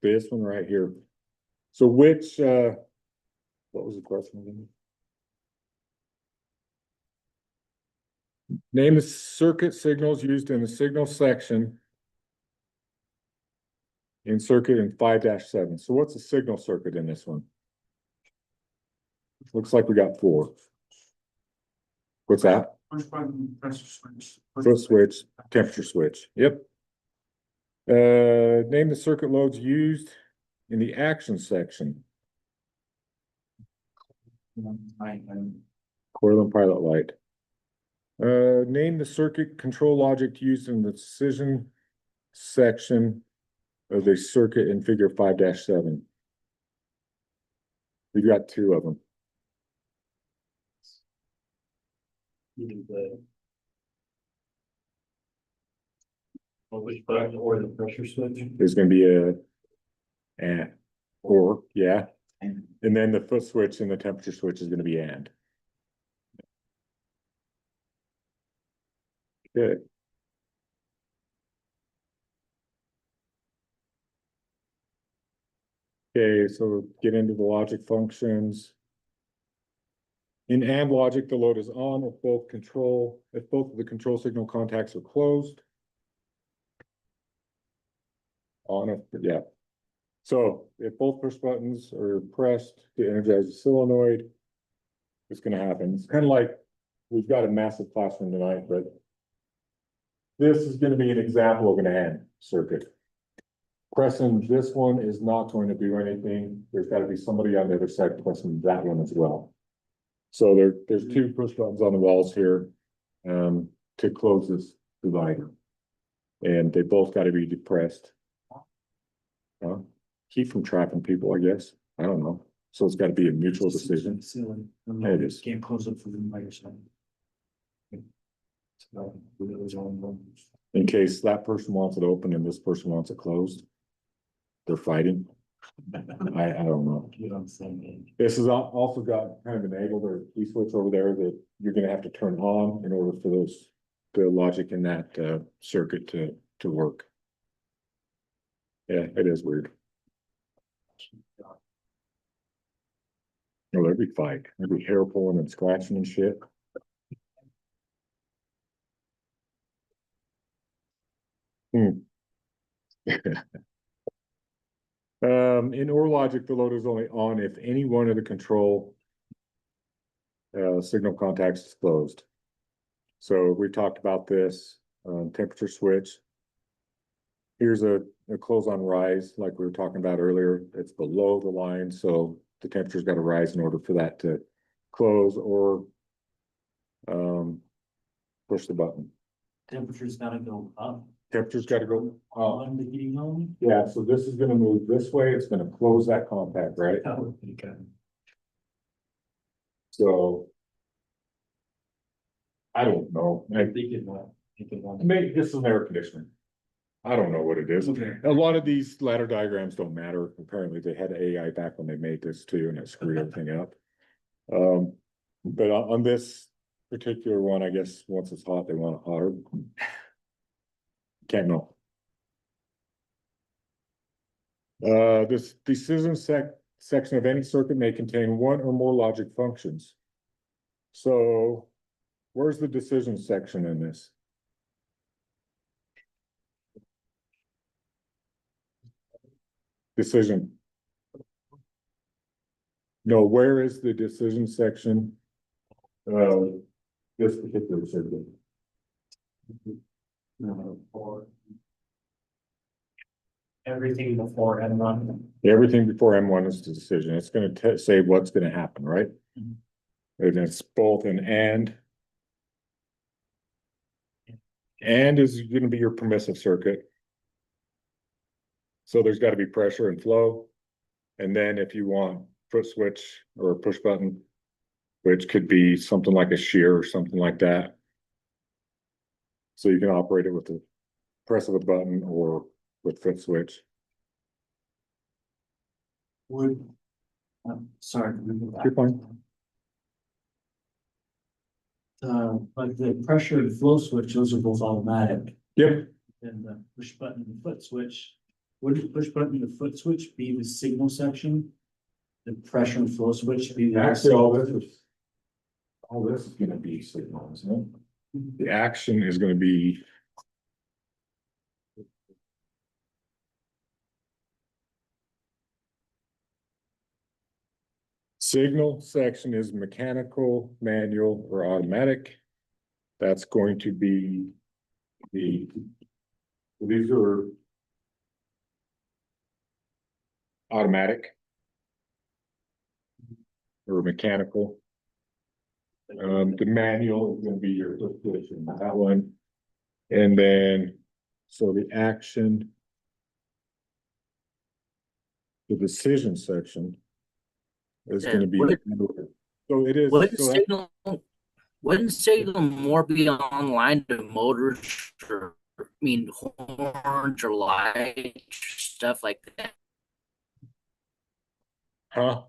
This one right here. So which, what was the question again? Name the circuit signals used in the signal section in circuit in 5-7. So what's the signal circuit in this one? Looks like we got 4. What's that? Push button, pressure switch. Foot switch, temperature switch. Yep. Name the circuit loads used in the action section. Coil and pilot light. Name the circuit control logic used in the decision section of the circuit in figure 5-7. We've got 2 of them. Which button or the pressure switch? There's gonna be or, yeah. And then the foot switch and the temperature switch is gonna be and. Good. Okay, so get into the logic functions. In AND logic, the load is on if both of the control signal contacts are closed. On it, yeah. So if both push buttons are pressed to energize the solenoid, it's gonna happen. It's kind of like we've got a massive classroom tonight, but this is gonna be an example of an AND circuit. Pressing this one is not going to do anything. There's got to be somebody on the other side pressing that one as well. So there's 2 push buttons on the walls here to close this divider. And they both gotta be depressed. Keep from trapping people, I guess. I don't know. So it's gotta be a mutual decision. Silly. Yeah, it is. Can't close it for them by yourself. In case that person wants it open and this person wants it closed. They're fighting. I don't know. You don't think. This has also got kind of enabled or key switch over there that you're gonna have to turn on in order for the logic in that circuit to work. Yeah, it is weird. No, there'd be fight. There'd be hair pulling and scratching and shit. In OR logic, the load is only on if any one of the control signal contacts is closed. So we talked about this, temperature switch. Here's a close on rise, like we were talking about earlier. It's below the line, so the temperature's got to rise in order for that to close or push the button. Temperature's gotta go up Temperature's got to go up. on the heating element. Yeah, so this is gonna move this way. It's gonna close that contact, right? That would be good. So I don't know. Maybe this is an air conditioner. I don't know what it is. Okay. A lot of these ladder diagrams don't matter. Apparently they had AI back when they made this too, and it screwed everything up. But on this particular one, I guess once it's hot, they want it hotter. Can't know. This decision section of any circuit may contain one or more logic functions. So where's the decision section in this? Decision. No, where is the decision section? This particular circuit. Everything before M1. Everything before M1 is the decision. It's gonna say what's gonna happen, right? Mhm. And it's both an and. And is gonna be your permissive circuit. So there's gotta be pressure and flow. And then if you want foot switch or a push button, which could be something like a shear or something like that. So you can operate it with the press of a button or with foot switch. Would, sorry. can we go back? You're fine. Like the pressure and flow switch, those are both automatic, Yep. and the push button and the foot switch. Would the push button and the foot switch be the signal section? The pressure and flow switch be the. Actually, all this is gonna be signal, isn't it? The action is gonna be. Signal section is mechanical, manual, or automatic. That's going to be these are automatic or mechanical. The manual is gonna be your position, that one. And then, so the action. The decision section. Is gonna be. So it is. Wouldn't signal more be online to motors or horns or lights, stuff like that? Huh?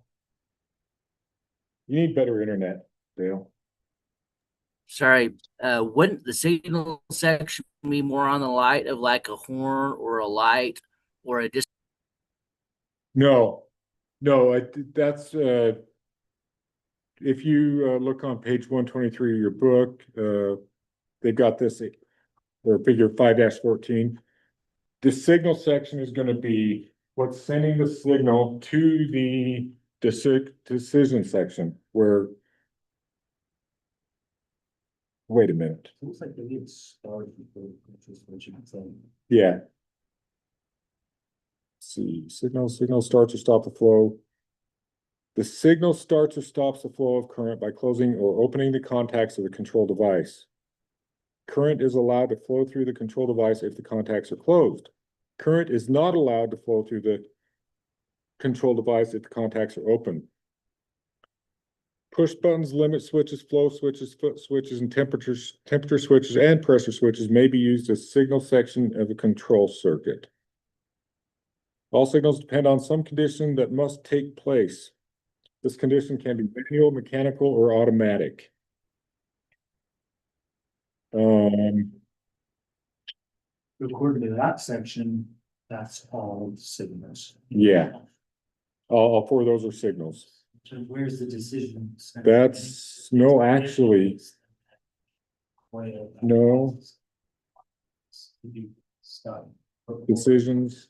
You need better internet, Dale. Sorry, wouldn't the signal section be more on the light of like a horn or a light or a just? No, that's, if you, look on page 123 of your book, they've got this, or figure 5-14. The signal section is gonna be what's sending the signal to the decision section where. Wait a minute, Looks like they need stars before the switch and thing. yeah. See, signal starts or stop the flow. The signal starts or stops the flow of current by closing or opening the contacts of the control device. Current is allowed to flow through the control device if the contacts are closed. Current is not allowed to flow through the control device if the contacts are open. Push buttons, limit switches, flow switches, foot switches, and temperature switches and pressure switches may be used as signal section of a control circuit. All signals depend on some condition that must take place. This condition can be manual, mechanical, or automatic. According to that section, that's all signals. Yeah. All four of those are signals. So where's the decision? That's, no, actually, no. Stop. Decisions.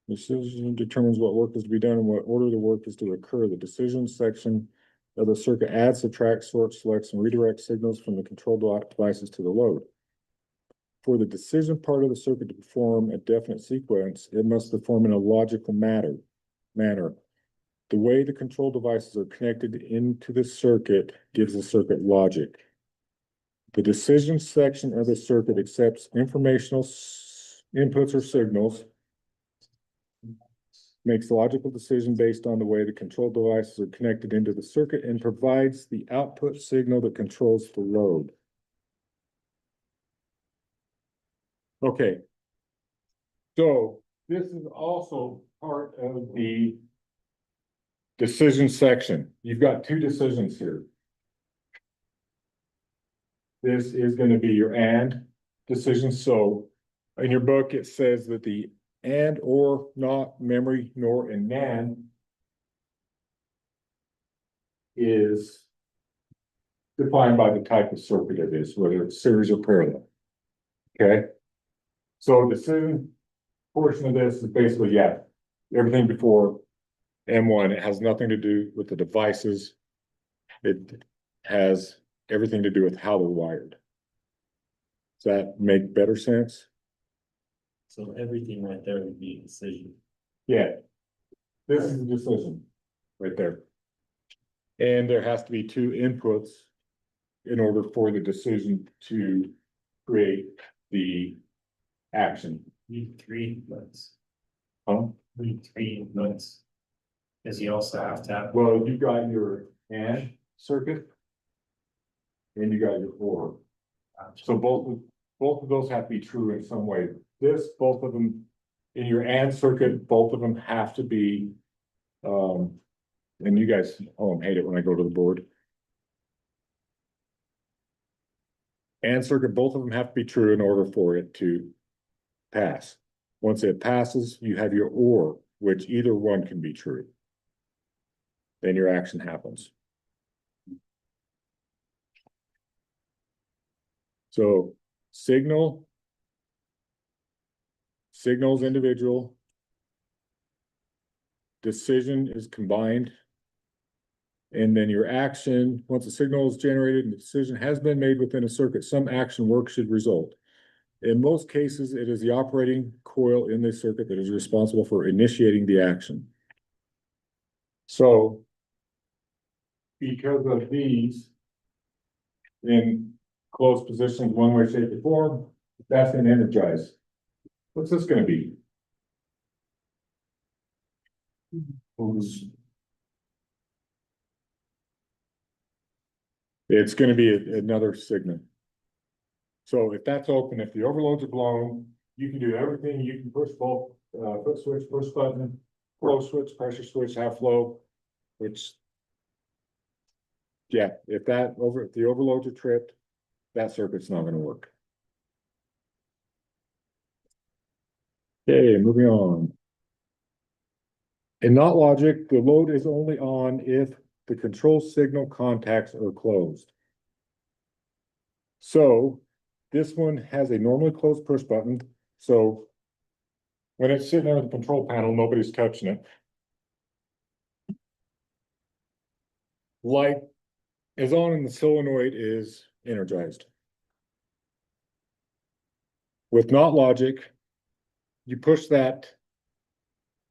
Decision determines what work is to be done and what order the work is to occur. The decision section of the circuit adds, subtracts, sorts, selects, and redirects signals from the control devices to the load. For the decision part of the circuit to perform a definite sequence, it must perform in a logical manner. The way the control devices are connected into the circuit gives the circuit logic. The decision section of the circuit accepts informational inputs or signals, makes a logical decision based on the way the control devices are connected into the circuit, and provides the output signal that controls the load. Okay. So this is also part of the decision section. You've got two decisions here. This is going to be your and decision. So in your book, it says that the and, or, not, memory, nor, and nan is defined by the type of circuit it is, whether it's series or parallel. Okay. So decision portion of this is basically, yeah, everything before M1, it has nothing to do with the devices. It has everything to do with how they're wired. Does that make better sense? So everything right there would be a decision. Yeah. This is the decision right there. And there has to be two inputs in order for the decision to create the action. Need three inputs. Huh? Need three inputs. Cause you also have to have. Well, you got your and circuit. And you got your or. So both of those have to be true in some way. Both of them, in your and circuit, both of them have to be, and you guys, hate it when I go to the board. And circuit, both of them have to be true in order for it to pass. Once it passes, you have your or, which either one can be true. Then your action happens. So signals individual. Decision is combined. And then your action, once a signal is generated and the decision has been made within a circuit, some action work should result. In most cases, it is the operating coil in the circuit that is responsible for initiating the action. So, because of these in closed positions, one way, shape, or form, that's going to energize. What's this going to be? It's going to be another signal. So if that's open, if the overloads are blown, you can do everything. You can push both foot switch, push button, flow switch, pressure switch, half flow, which, yeah, if the overloads are tripped, that circuit's not going to work. Okay, moving on. In not logic, the load is only on if the control signal contacts are closed. So this one has a normally closed push button. So when it's sitting there with the control panel, nobody's touching it. Light is on and the solenoid is energized. With not logic, you push that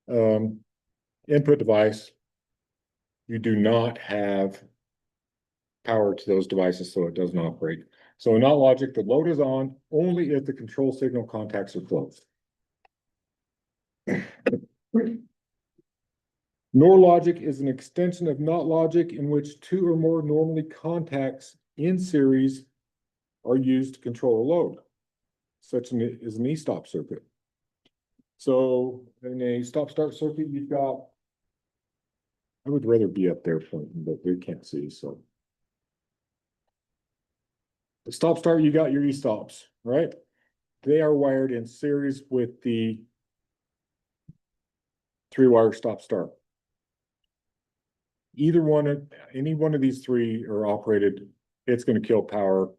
input device, you do not have power to those devices, so it doesn't operate. So in not logic, the load is on only if the control signal contacts are closed. NOR logic is an extension of not logic in which two or more normally contacts in series are used to control a load, such as an e-stop circuit. So in a stop-start circuit, you've got, I would rather be up there pointing, but they can't see, so. The stop-start, you got your e-stops, right? They are wired in series with the 3-wire stop-start. Any one of these three are operated, it's going to kill power.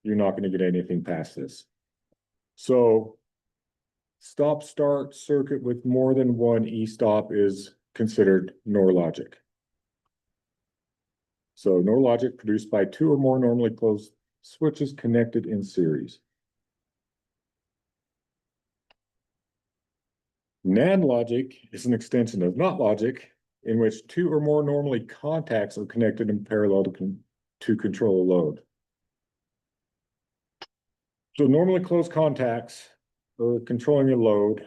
You're not going to get anything past this. So stop-start circuit with more than one e-stop is considered NOR logic. So NOR logic produced by two or more normally closed switches connected in series. NAND logic is an extension of NOT logic in which two or more normally contacts are connected in parallel to control a load. So normally closed contacts are controlling a load.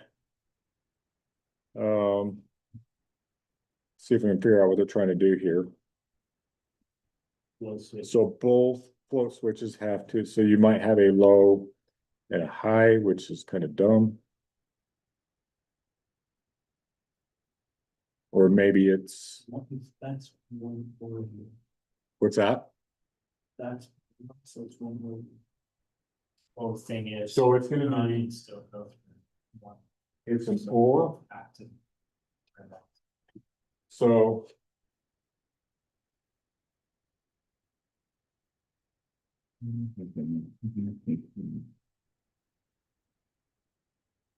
See if we can figure out what they're trying to do here. So both float switches have to, so you might have a low and a high, which is kind of dumb. Or maybe it's, That's one for you. what's that? That's, so it's one more. Whole thing is. So it's gonna be- needs to go through one It's an or, active. Turn off. so.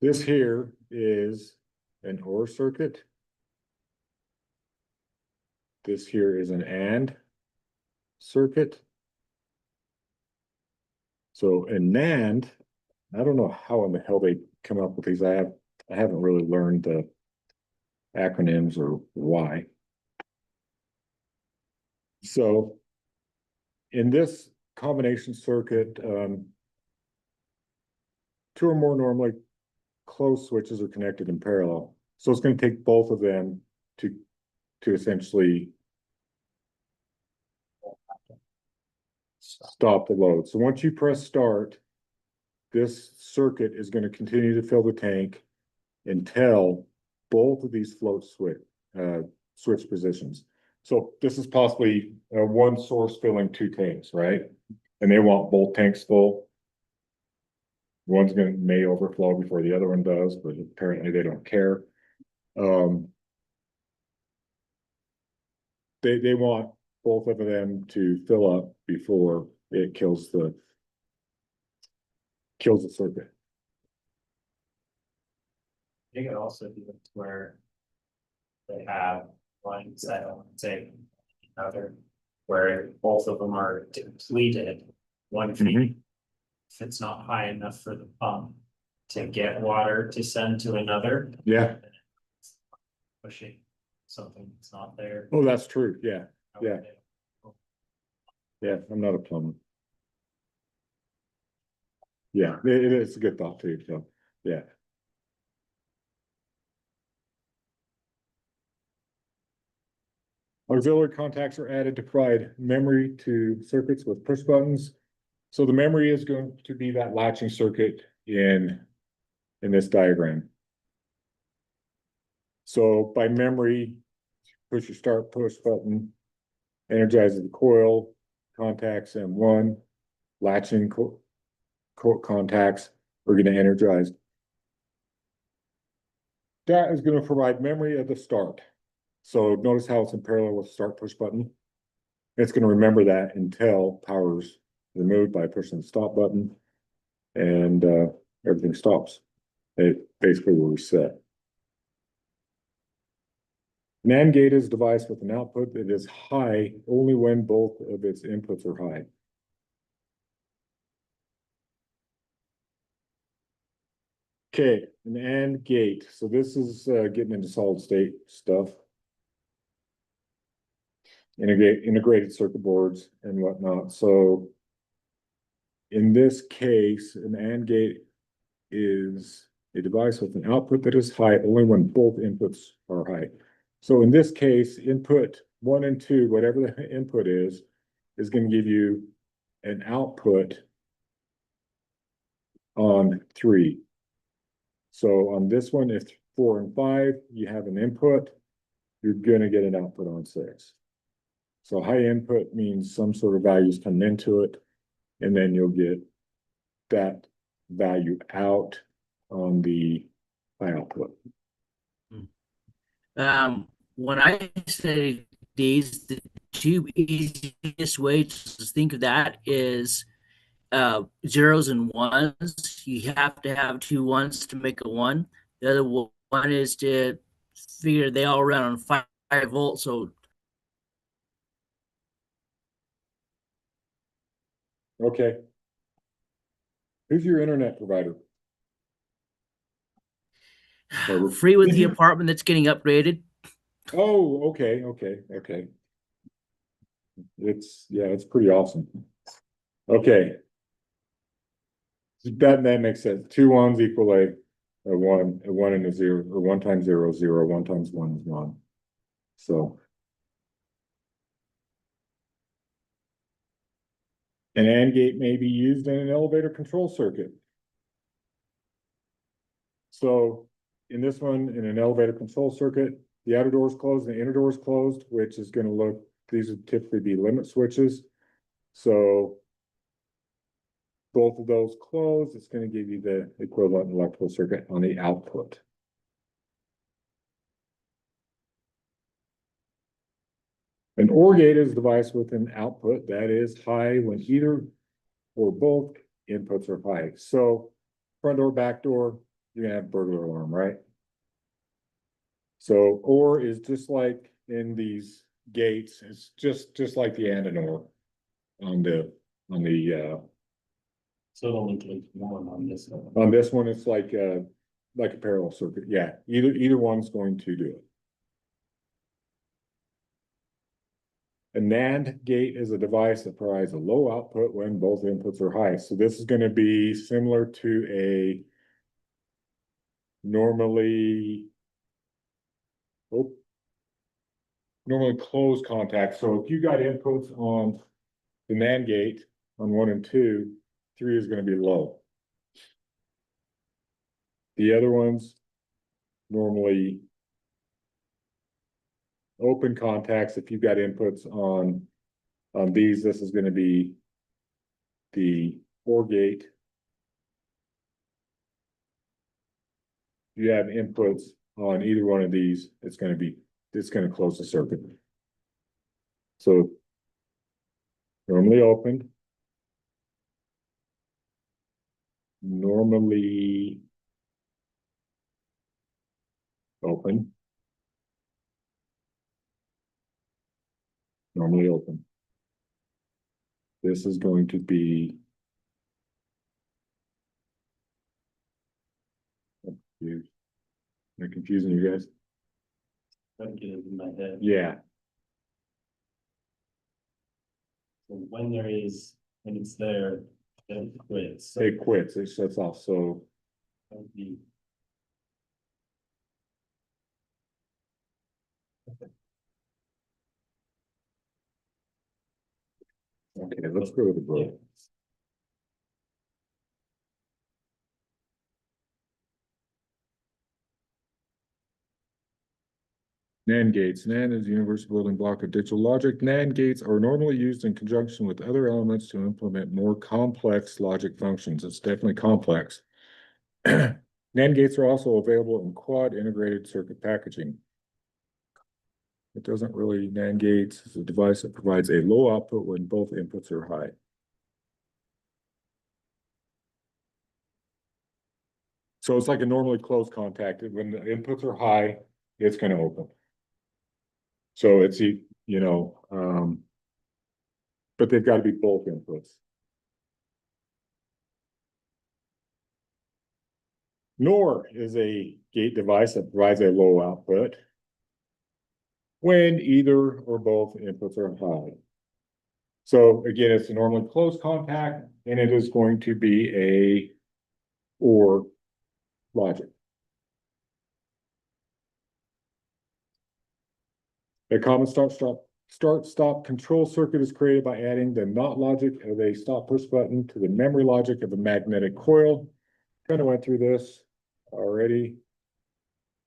This here is an OR circuit. This here is an AND circuit. So in NAND, I don't know how in the hell they come up with these. I haven't really learned the acronyms or why. So in this combination circuit, two or more normally closed switches are connected in parallel. So it's going to take both of them to essentially stop the load. So once you press start, this circuit is going to continue to fill the tank until both of these float switch positions. So this is possibly one source filling two tanks, right? And they want both tanks full. One's may overflow before the other one does, but apparently they don't care. They want both of them to fill up before it kills the circuit. You could also do it where they have one set on take another, where both of them are depleted. One feed, if it's not high enough for the pump to get water to send to another. Yeah. Pushing something that's not there. Oh, that's true. Yeah. Yeah. Yeah, I'm not a plumber. Yeah, it's a good thought too. So, yeah. Auxiliary contacts are added to provide memory to circuits with push buttons. So the memory is going to be that latching circuit in this diagram. So by memory, push your start push button, energizes the coil, contacts M1, latching contacts are going to energize. That is going to provide memory at the start. So notice how it's in parallel with the start push button. It's going to remember that until power's removed by pushing the stop button, and everything stops. It basically will reset. NAND gate is a device with an output that is high only when both of its inputs are high. Okay, an AND gate. So this is getting into solid state stuff. Integrated circuit boards and whatnot. So in this case, an AND gate is a device with an output that is high only when both inputs are high. So in this case, input 1 and 2, whatever the input is going to give you an output on 3. So on this one, if 4 and 5, you have an input, you're going to get an output on 6. So high input means some sort of values come into it, and then you'll get that value out on the high output. When I say these, the two easiest ways to think of that is zeros and ones. You have to have 2 ones to make a 1. The other one is to figure they all run on 5 volts. So Okay. Who's your internet provider? free with the apartment that's getting upgraded. Oh, okay. It's pretty awesome. Okay. That makes sense. 2 ones equal a 1, a 1 and a 0, or 1 times 0 is 0, 1 times 1 is 1. So an AND gate may be used in an elevator control circuit. So in this one, in an elevator control circuit, the outer door is closed and the inner door is closed, which is going to look, these would typically be limit switches. So both of those closed, it's going to give you the equivalent electrical circuit on the output. An OR gate is a device with an output that is high when either or both inputs are high. So front door, back door, you're gonna have burglar alarm, right? So OR is just like in these gates, it's just like the AND and OR on the So it only takes one on this one. on this one, it's like a parallel circuit. Yeah, either one's going to do it. A NAND gate is a device that provides a low output when both inputs are high. So this is going to be similar to a normally closed contact. So if you got inputs on the NAND gate on 1 and 2, 3 is going to be low. The other ones normally open contacts. If you've got inputs on these, this is going to be the OR gate. If you have inputs on either one of these, it's going to close the circuit. So normally open, normally open, normally open. This is going to be am I confusing you guys? I get it in my head. Yeah. So when it's there, then it quits. So It quits, it shuts off. So that would be okay, let's go to the book. NAND gates. NAND is a universal building block of digital logic. NAND gates are normally used in conjunction with other elements to implement more complex logic functions. It's definitely complex. NAND gates are also available in quad integrated circuit packaging. It doesn't really, NAND gates is a device that provides a low output when both inputs are high. So it's like a normally closed contact. When the inputs are high, it's going to open. So it's, but they've got to be both inputs. NOR is a gate device that provides a low output when either or both inputs are high. So again, it's a normally closed contact and it is going to be a OR logic. A common start-stop control circuit is created by adding the NOT logic of a stop push button to the memory logic of a magnetic coil. Kind of went through this already.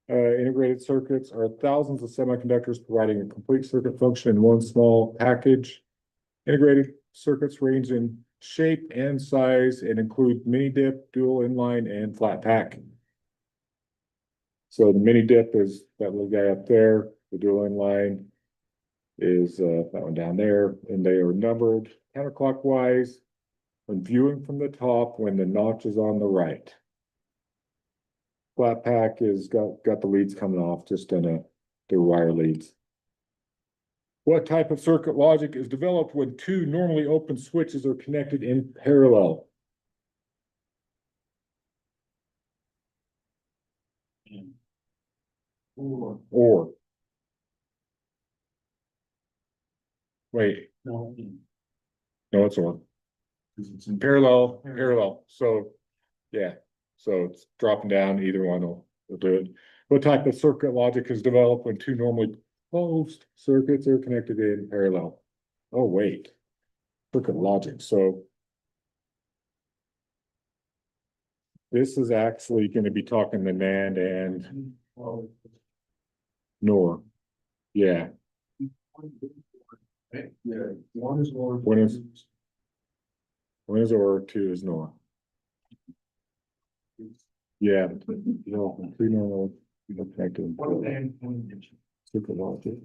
Integrated circuits are thousands of semiconductors providing a complete circuit function in one small package. Integrated circuits range in shape and size and include mini dip, dual inline, and flat pack. So the mini dip is that little guy up there. The dual inline is that one down there, and they are numbered counterclockwise when viewing from the top when the notch is on the right. Flat pack is got the leads coming off just in the wire leads. What type of circuit logic is developed when two normally open switches are connected in parallel? Or. Wait, No. no, it's or. It's in Parallel. So, yeah, so it's dropping down, either one will do it. What type of circuit logic is developed when two normally closed circuits are connected in parallel? Oh, wait. Circuit logic, so. This is actually gonna be talking the NAND and NOR. Yeah, Yeah, one is or. One is OR, two is NOR. Yeah, three normal, you don't connect them. Circuit logic.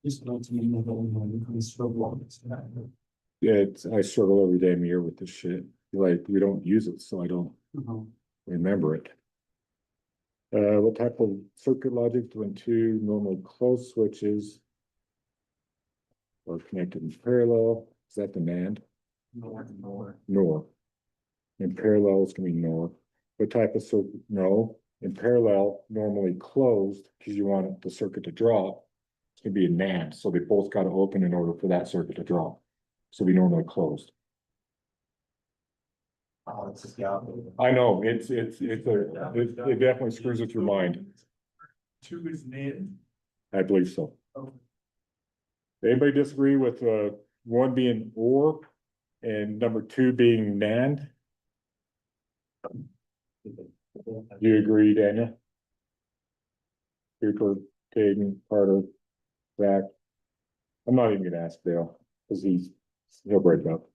Just not to me, struggle. Yeah, I struggle every damn year with this shit. Like, we don't use it, so I don't remember it. What type of circuit logic when two normal closed switches are connected in parallel? Is that the NAND? NOR. In parallel is gonna be NOR. What type of circuit? No, in parallel, normally closed, because you want the circuit to drop. It's gonna be a NAND, so they both gotta open in order for that circuit to drop. So we normally closed. Oh, it's just, yeah. I know, it definitely screws with your mind. Two is NAND. I believe so. Anybody disagree with one being OR and number two being NAND? Do you agree, Daniel? Cooper, Caden, Carter, Zach. I'm not even gonna ask Dale, because he'll break up.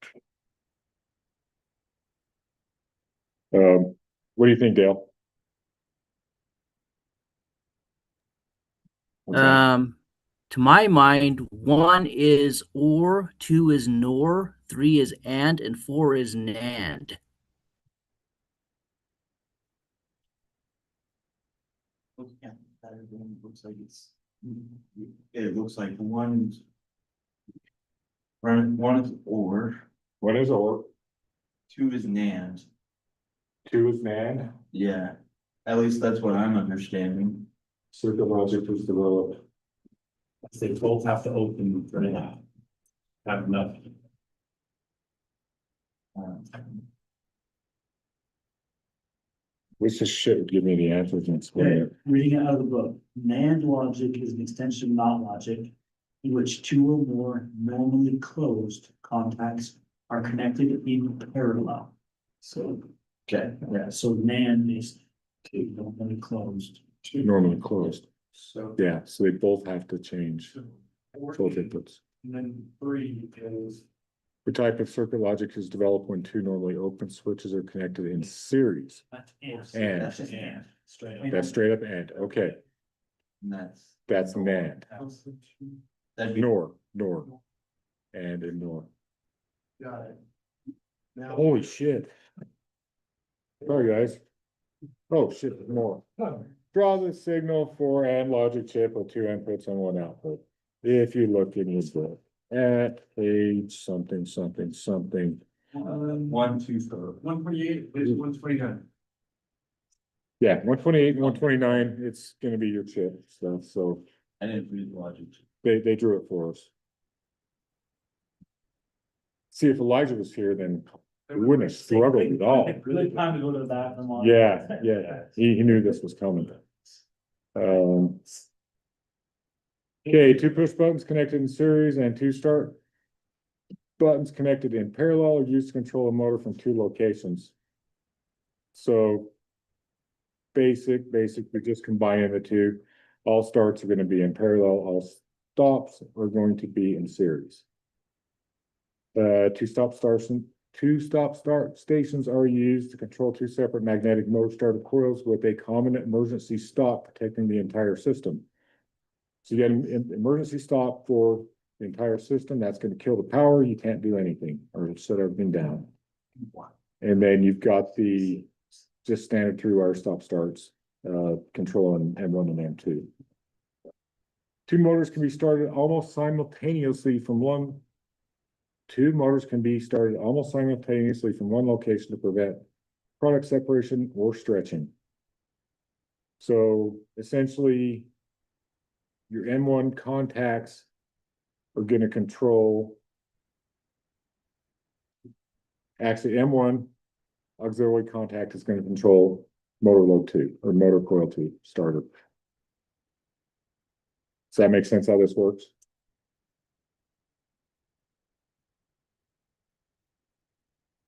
What do you think, Dale? What's that? To my mind, 1 is OR, 2 is NOR, 3 is AND, and 4 is NAND. Looks like it looks like one is OR, One is OR, two is NAND. two is NAND. Yeah, at least that's what I'm understanding. Circuit logic is developed. They both have to open for now. Have enough. Which this shit would give me the answers and explain Okay, it. reading it out of the book, NAND logic is an extension of NOT logic in which two or more normally closed contacts are connected in parallel. So, okay, yeah, so NAND is two normally closed. Normally closed. So. Yeah, so they both have to change both inputs. And then 3 is. What type of circuit logic is developed when two normally open switches are connected in series? And. That's just AND. Straight up. That's straight up and, okay, that's NAND. That'd be. NOR, and ignore. Got it. Now. Holy shit. Sorry, guys. Oh, shit, more. Draw the signal for AND logic chip with two inputs and one output. if you look in your book at page something, something, something. 148, page 129. Yeah, 128 and 129, it's gonna be your chip stuff, so I didn't read the logic. they drew it for us. See, if Elijah was here, then we wouldn't have struggled at all. Really time to go to the bathroom. on- Yeah, he knew this was coming. Okay, two push buttons connected in series and two start buttons connected in parallel are used to control a motor from two locations. So basic, we just combine the two. All starts are gonna be in parallel, all stops are going to be in series. Two stop start stations are used to control two separate magnetic motor starter coils with a common emergency stop protecting the entire system. So you get an emergency stop for the entire system, that's gonna kill the power, you can't do anything, or shut everything down. And then you've got the just standard through wire stop starts, controlling M1 and M2. Two motors can be started almost simultaneously from one. Two motors can be started almost simultaneously from one location to prevent product separation or stretching. So essentially, your M1 contacts are gonna control. Actually, M1 auxiliary contact is gonna control motor load 2 or motor coil 2 starter. Does that make sense how this works?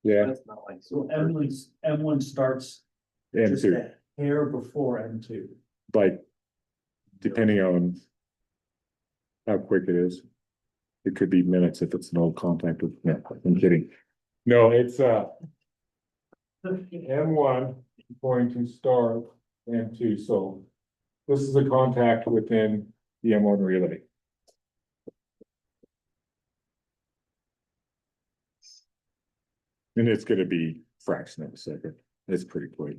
Yeah, That's not like. So M1 starts just M2, a hair before M2. like, depending on how quick it is. It could be minutes if it's an old contact with, no, I'm kidding. No, it's, M1 going to start M2, so this is a contact within the M1 relay. And it's gonna be fraction of a second. It's pretty quick.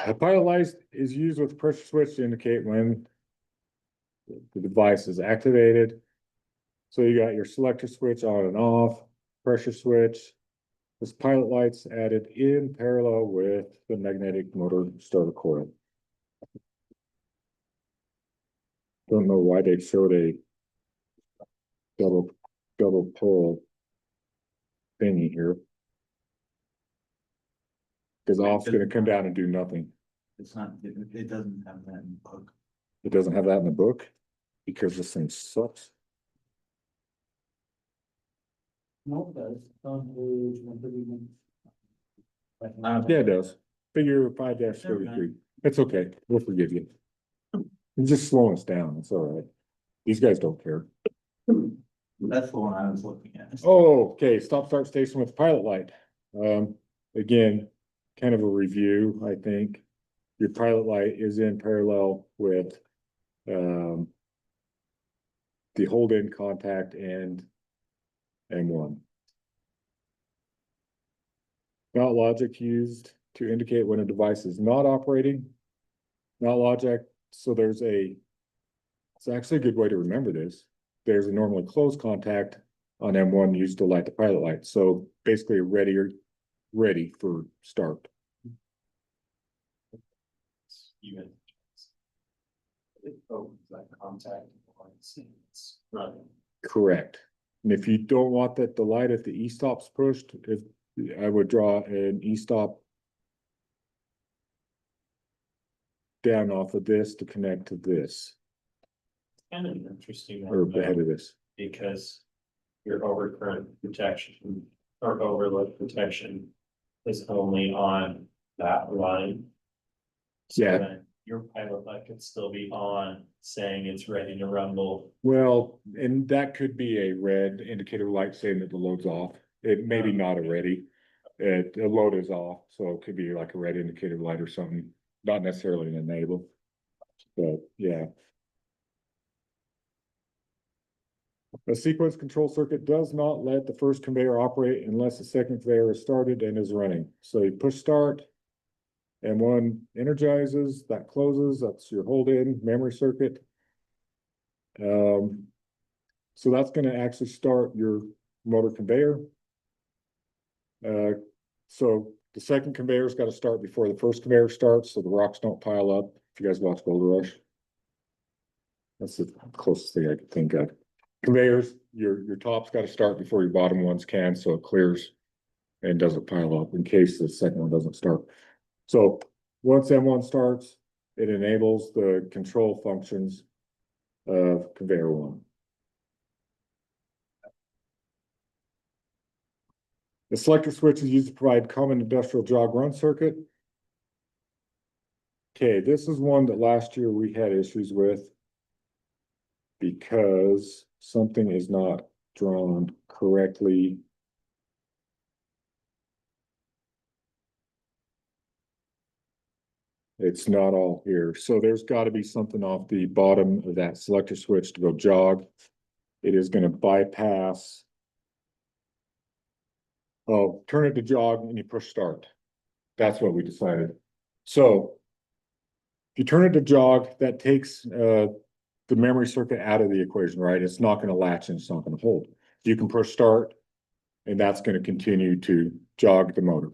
A pilot light is used with pressure switch to indicate when the device is activated. So you got your selector switch on and off, pressure switch. This pilot light's added in parallel with the magnetic motor starter coil. Don't know why they showed a double pole thingy here. Cause off's gonna come down and do nothing. It's not, it doesn't have that in the book. It doesn't have that in the book because this thing sucks. No, it does. It's on page 131. Yeah, it does. Figure 5-33. It's okay. We'll forgive you. It's just slowing us down. It's all right. These guys don't care. That's the one I was looking at. Oh, okay. Stop start station with pilot light. Again, kind of a review, I think. Your pilot light is in parallel with the hold in contact and M1. Not logic used to indicate when a device is not operating. Not logic, so it's actually a good way to remember this. There's a normally closed contact on M1 used to light the pilot light. So basically ready for start. Even. It opens that contact. It's running. Correct. And if you don't want that the light at the e-stop's pushed, if I would draw an e-stop down off of this to connect to this Kind of interesting. or one, though, ahead of this. because your overcurrent protection or overload protection is only on that line. So Yeah. then your pilot light could still be on, saying it's ready to rumble. Well, and that could be a red indicator light saying that the load's off. It may be not a ready. The load is off, so it could be like a red indicator light or something, not necessarily an enable. But yeah. A sequence control circuit does not let the first conveyor operate unless the second conveyor is started and is running. So you push start. And one energizes, that closes, that's your hold in memory circuit. So that's gonna actually start your motor conveyor. So the second conveyor's gotta start before the first conveyor starts, so the rocks don't pile up. If you guys watch Gold Rush. That's the closest thing I could think of. Conveyors, your top's gotta start before your bottom ones can, so it clears and doesn't pile up in case the second one doesn't start. So once M1 starts, it enables the control functions of conveyor one. The selector switch is used to provide common industrial jog run circuit. Okay, this is one that last year we had issues with because something is not drawn correctly. It's not all here. So there's got to be something off the bottom of that selector switch to go jog. It is going to bypass. Oh, turn it to jog and you push start. That's what we decided. So if you turn it to jog, that takes the memory circuit out of the equation, right? It's not going to latch and it's not going to hold. You can push start and that's going to continue to jog the motor,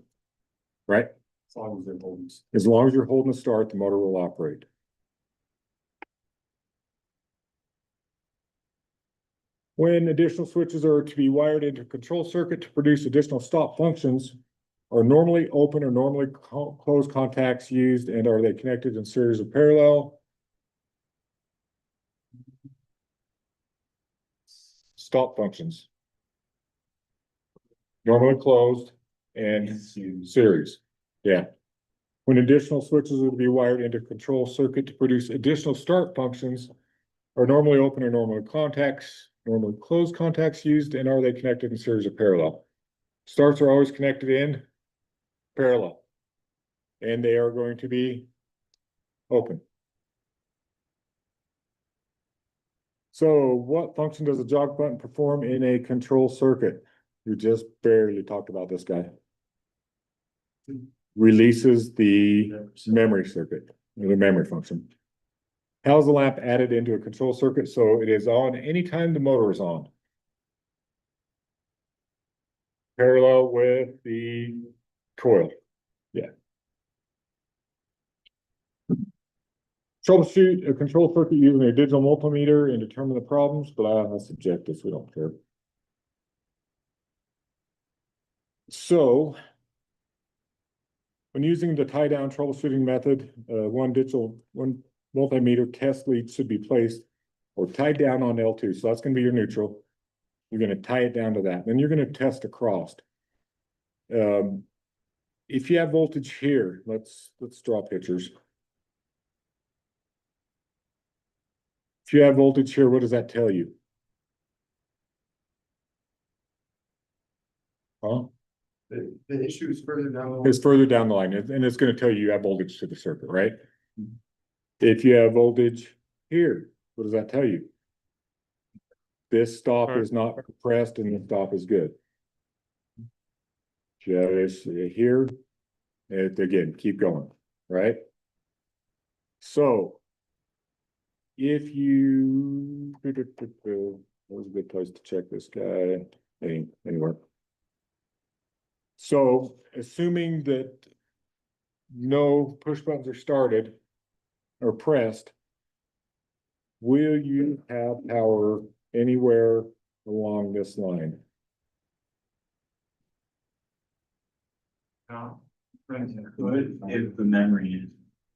right? As long as they're holding. As long as you're holding the start, the motor will operate. When additional switches are to be wired into a control circuit to produce additional stop functions, are normally open or normally closed contacts used, and are they connected in series or parallel? Stop functions. Normally closed and series. Yeah. When additional switches are to be wired into a control circuit to produce additional start functions, are normally open or normally closed contacts used, and are they connected in series or parallel? Starts are always connected in parallel, and they are going to be open. So what function does a jog button perform in a control circuit? We just barely talked about this guy. Releases the memory circuit, the memory function. How is the lamp added into a control circuit so it is on anytime the motor is on? Parallel with the coil. Yeah. Troubleshoot a control circuit using a digital multimeter and determine the problems, but that's subjective, so we don't care. So when using the tie down troubleshooting method, one multimeter test lead should be placed or tied down on L2. So that's going to be your neutral. You're going to tie it down to that. Then you're going to test across. If you have voltage here, let's draw pictures. If you have voltage here, what does that tell you? Huh? The issue is further down. It's further down the line, and it's going to tell you have voltage to the circuit, right? If you have voltage here, what does that tell you? This stop is not compressed and the stop is good. If you have this here, again, keep going, right? So if you, that was a good place to check this guy anywhere. So assuming that no push buttons are started or pressed, will you have power anywhere along this line? Could if the memory is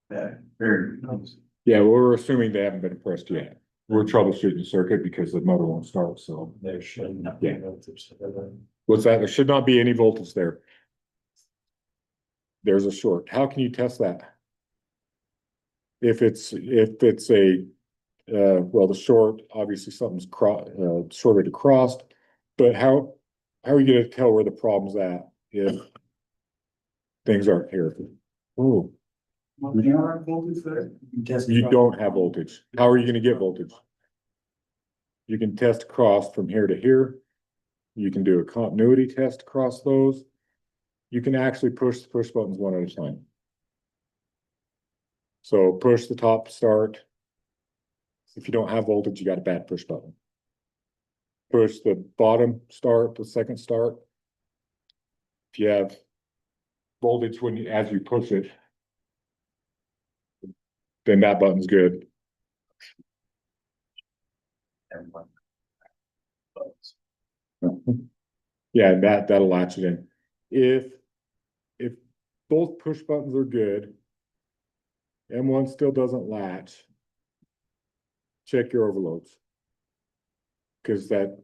that very close. Yeah, well, we're assuming they haven't been pressed yet. We're troubleshooting the circuit because the motor won't start, so. There should not Yeah. be voltage. What's that? There should not be any voltage there. There's a short. How can you test that? If it's a, well, the short, obviously something's shorted across, but how are you gonna tell where the problem's at if things aren't here? Oh, You are voltage there? you don't have voltage. How are you gonna get voltage? You can test across from here to here. You can do a continuity test across those. You can actually push the push buttons one at a time. So push the top start. If you don't have voltage, you got a bad push button. Push the bottom start, the second start. If you have voltage as you push it, then that button's good. Everyone. Yeah, that'll latch it in. If both push buttons are good, and one still doesn't latch, check your overloads. Because that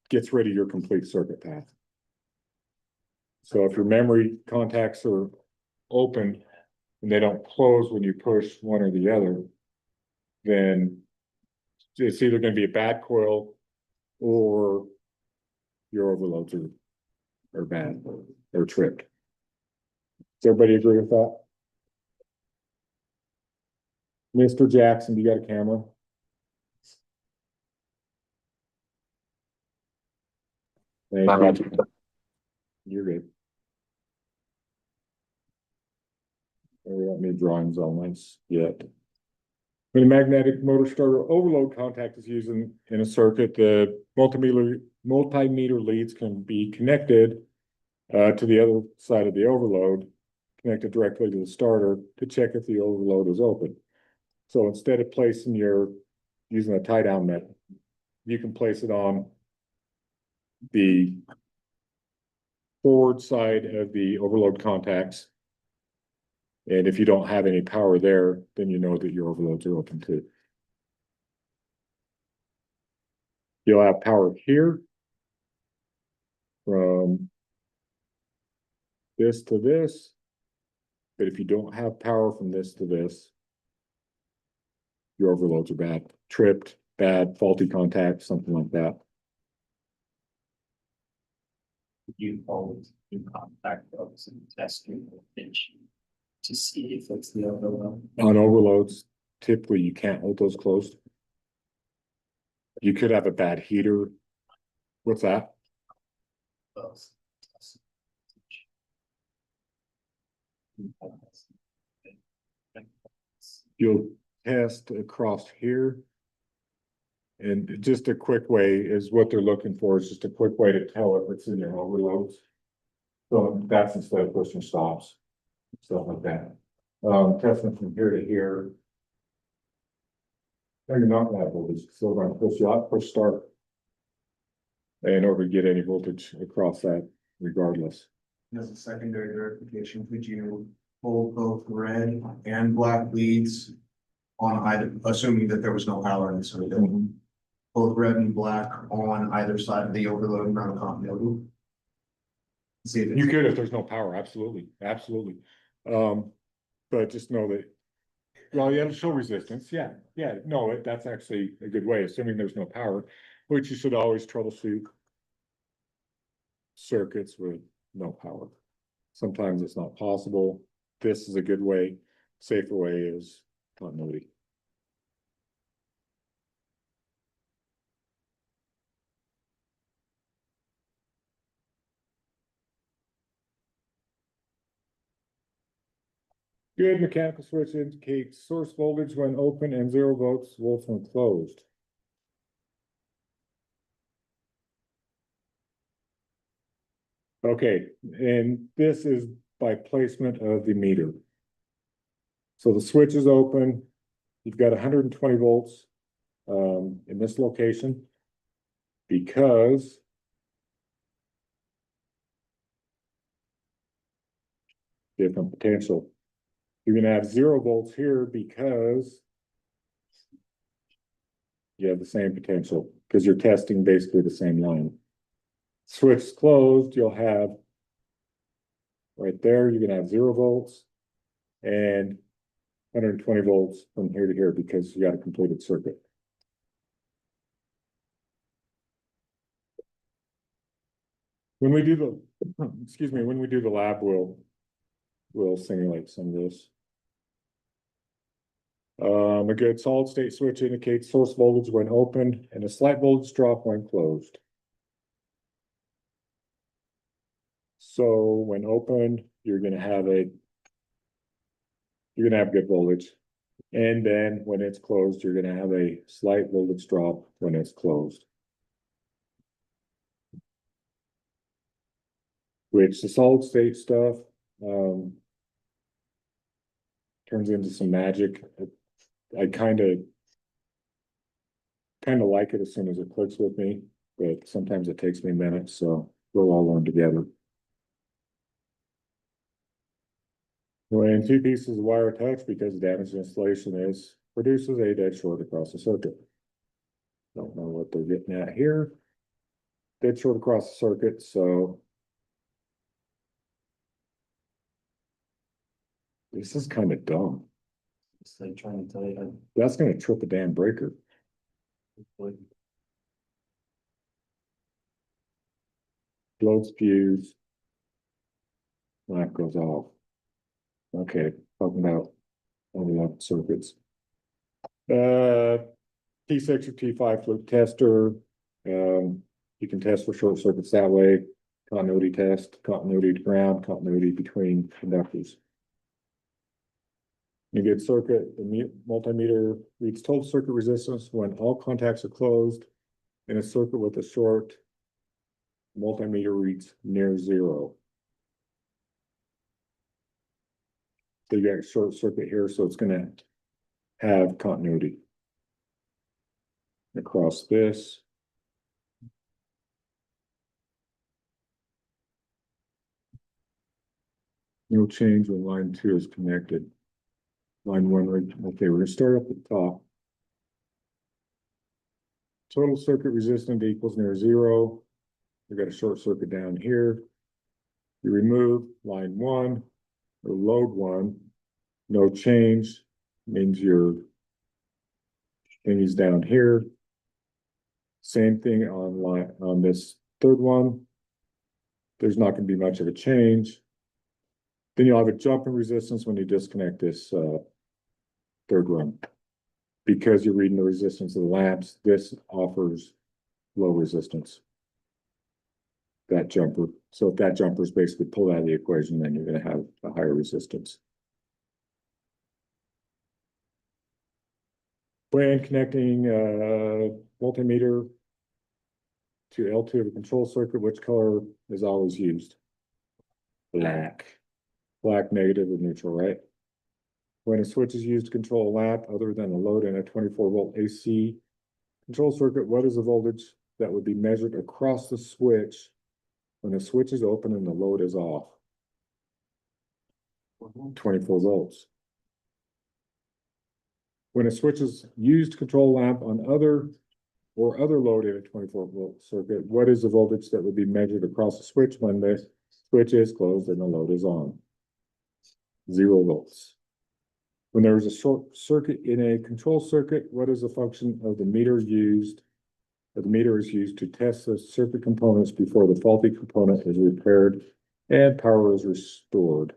gets rid of your complete circuit path. So if your memory contacts are open and they don't close when you push one or the other, then it's either going to be a bad coil or your overloads are bad or tripped. Does everybody agree with that? Mr. Jackson, do you got a camera? Thank you. You're good. We don't need drawings on this yet. When a magnetic motor starter overload contact is used in a circuit, the multimeter leads can be connected to the other side of the overload, connected directly to the starter to check if the overload is open. So instead of using a tie down method, you can place it on the forward side of the overload contacts. And if you don't have any power there, then you know that your overloads are open too. You'll have power here from this to this. But if you don't have power from this to this, your overloads are bad. Tripped, bad, faulty contacts, something like that. You always do contact those and test your voltage to see if it's the overload. On overloads, typically you can't hold those closed. You could have a bad heater. What's that? Those. You'll test across here. And just a quick way is what they're looking for is just a quick way to tell if it's in your overloads. So that's instead of pushing stops, stuff like that. Testing from here to here. No, you're not gonna have voltage, so we're gonna push you out, push start. In order to get any voltage across that regardless. As a secondary verification, could you hold both red and black leads on either, assuming that there was no power in the circuit? Both red and black on either side of the overload and run continuity? See if You could if there's no power, absolutely, absolutely. But just know that, well, yeah, it'll show resistance, yeah, no, that's actually a good way, assuming there's no power, which you should always troubleshoot circuits with no power. Sometimes it's not possible. This is a good way. Safer way is continuity. Good mechanical switch indicates source voltage when open and 0 volts when closed. Okay, and this is by placement of the meter. So the switch is open. You've got 120 volts in this location because different potential. You're going to have 0 volts here because you have the same potential because you're testing basically the same line. Switch closed, you'll have right there, you're going to have 0 volts and 120 volts from here to here because you got a completed circuit. When we do the, excuse me, when we do the lab, we'll simulate some of this. A good solid state switch indicates source voltage when open and a slight voltage drop when closed. So when open, you're gonna have good voltage. And then when it's closed, you're gonna have a slight voltage drop when it's closed. Which the solid state stuff, turns into some magic. I kind of like it as soon as it clicks with me, but sometimes it takes me minutes, so we'll all learn together. When two pieces of wire touch because damaged installation is produces a dead short across the circuit. Don't know what they're getting at here. Dead short across the circuit, so this is kind of dumb. It's like trying to tell you. That's gonna trip a damn breaker. Floats fuse. Lamp goes off. Okay, talking about overlap circuits. T6 or T5 flute tester. You can test for short circuits that way. Continuity test, continuity to ground, continuity between conductors. In a good circuit, the multimeter reads total circuit resistance when all contacts are closed. In a circuit with a short, multimeter reads near zero. So you got a short circuit here, so it's gonna have continuity. Across this. No change when line 2 is connected. Line 1, right? Okay, we're gonna start up at the top. Total circuit resistance equals near zero. We got a short circuit down here. You remove line 1 or load 1. No change means your thing is down here. Same thing on this third one. There's not going to be much of a change. Then you'll have a jump in resistance when you disconnect this third one. Because you're reading the resistance of the lamps, this offers low resistance. That jumper. So if that jumper is basically pulled out of the equation, then you're going to have a higher resistance. When connecting multimeter to L2 of a control circuit, which color is always used? Black. Black, negative, or neutral, right? When a switch is used to control a lamp other than a load in a 24-volt AC control circuit, what is the voltage that would be measured across the switch when the switch is open and the load is off? 24 volts. When a switch is used to control a lamp on other load in a 24-volt circuit, what is the voltage that would be measured across the switch when the switch is closed and the load is on? 0 volts. When there is a short circuit in a control circuit, what is the function of the meter used? The meter is used to test the circuit components before the faulty component is repaired and power is restored.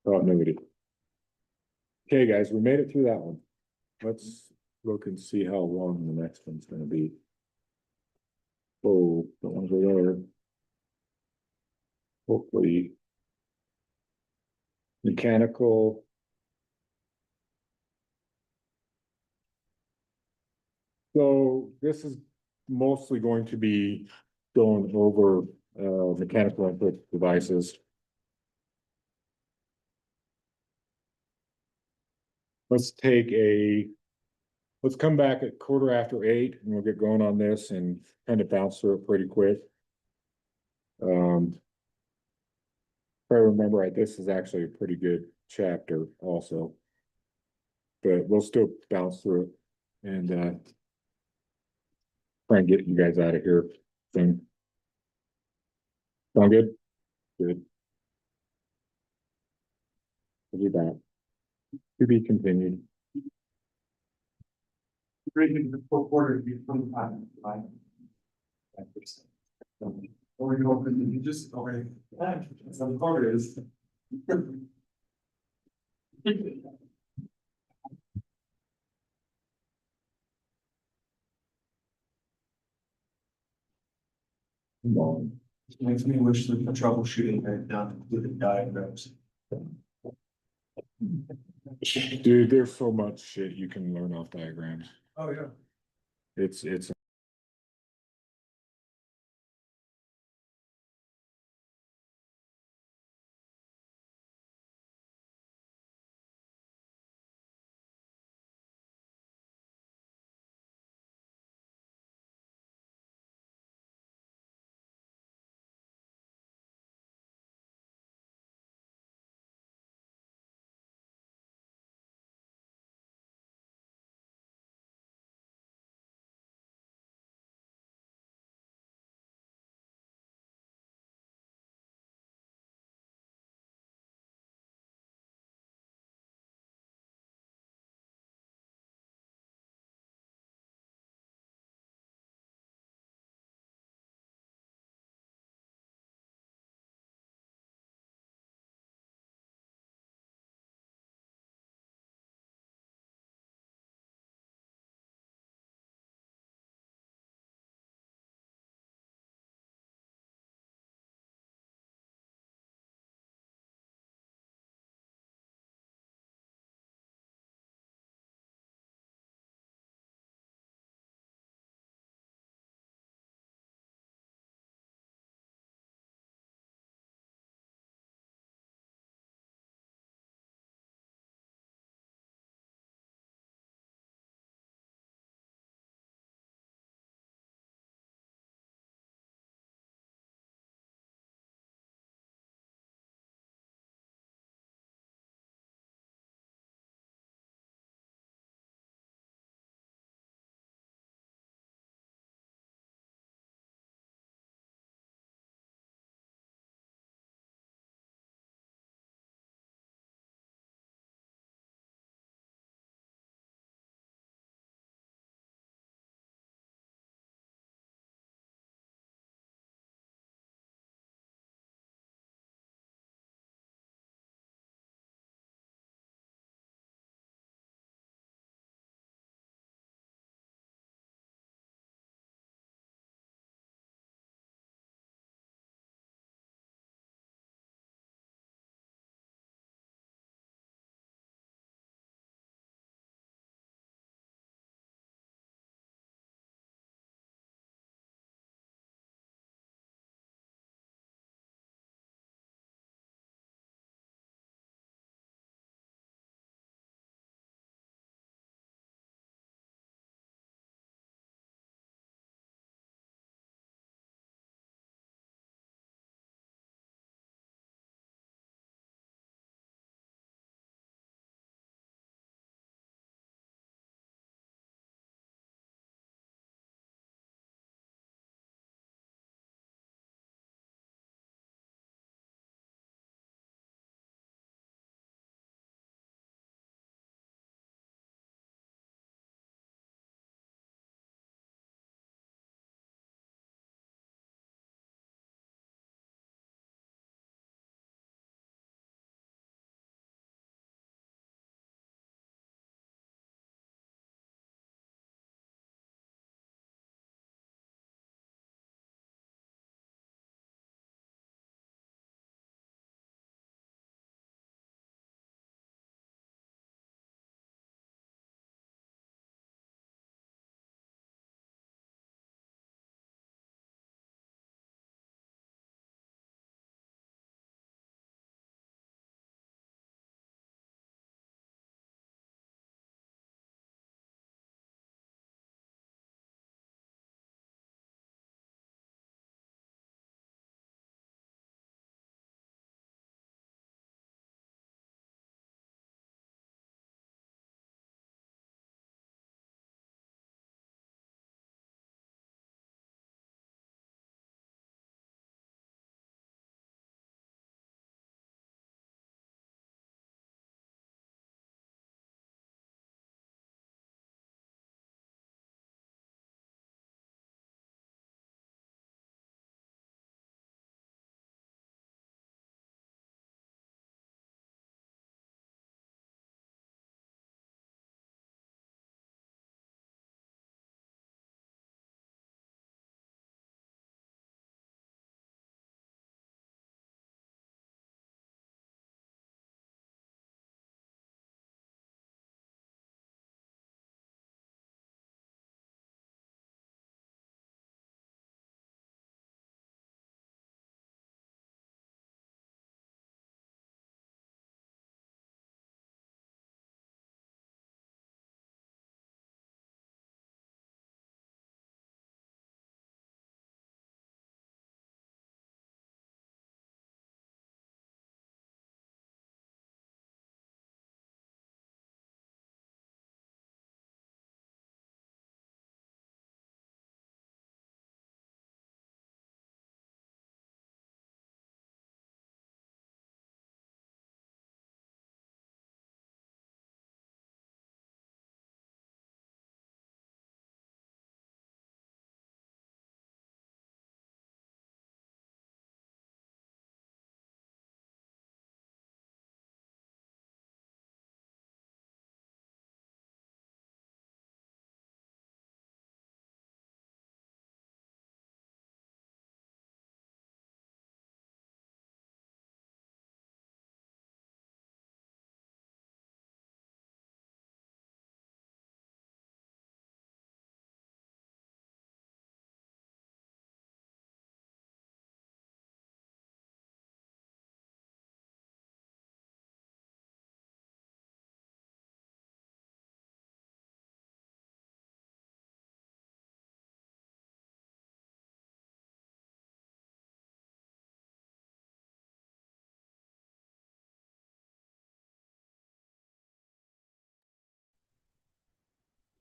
Continuity. Okay, guys, we made it through that one. Let's look and see how long the next one's going to be. Oh, that one's right there. Hopefully, mechanical. So this is mostly going to be going over mechanical input devices. Let's come back at 8:15 and we'll get going on this and kind of bounce through it pretty quick. If I remember right, this is actually a pretty good chapter also. But we'll still bounce through it and try and get you guys out of here soon. Sound good? Good. We'll be back. To be continued. Rating the fourth quarter to be 25, right? Or you open, you just already, some quarter is. Come on. Makes me wish that the troubleshooting had done with the diagrams. Dude, there's so much shit you can learn off diagrams. Oh, yeah. It's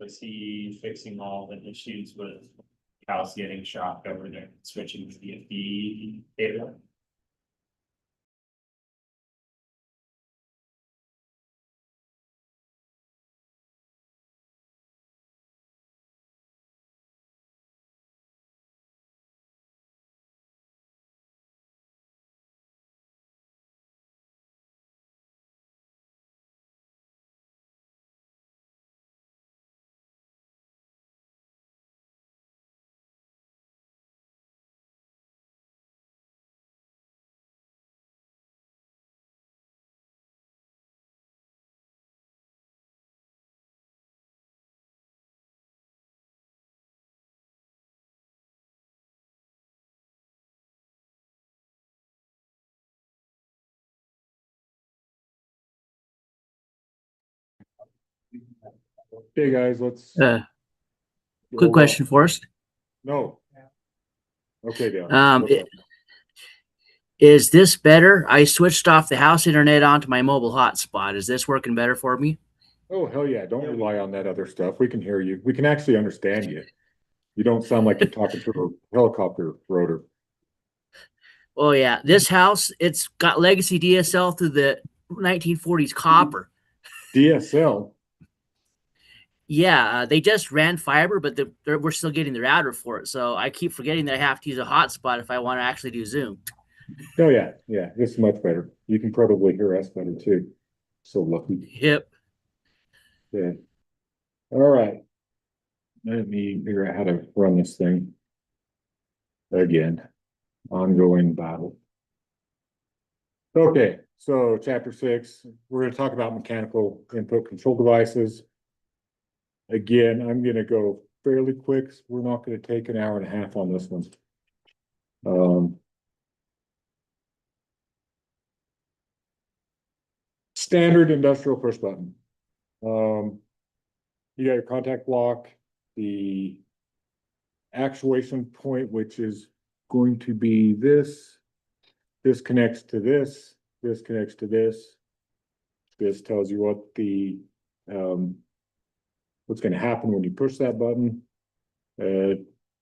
Was he fixing all the issues with house getting shocked over there, switching to the data? Okay, guys, let's. Quick hold question on. for us. No. Okay, Dale. Um, What's i- up? is this better? I switched off the house internet onto my mobile hotspot. Is this working better for me? Oh, hell yeah, don't rely on that other stuff. We can hear you. We can actually understand you. You don't sound like you're talking through a helicopter rotor. Oh yeah, this house, it's got legacy DSL through the 1940s copper. DSL. Yeah, they just ran fiber, but we're still getting the router for it. So I keep forgetting that I have to use a hotspot if I want to actually do Zoom. Oh yeah, yeah, this is much better. You can probably hear us better too. So lucky. Yep. Yeah. All right. Let me figure out how to run this thing. Again, ongoing battle. Okay, so chapter 6, we're going to talk about mechanical input control devices. Again, I'm going to go fairly quick. We're not going to take an hour and a half on this one. Standard industrial push button. You got your contact block, the actuation point, which is going to be this. This connects to this. This connects to this. This tells you what the what's going to happen when you push that button.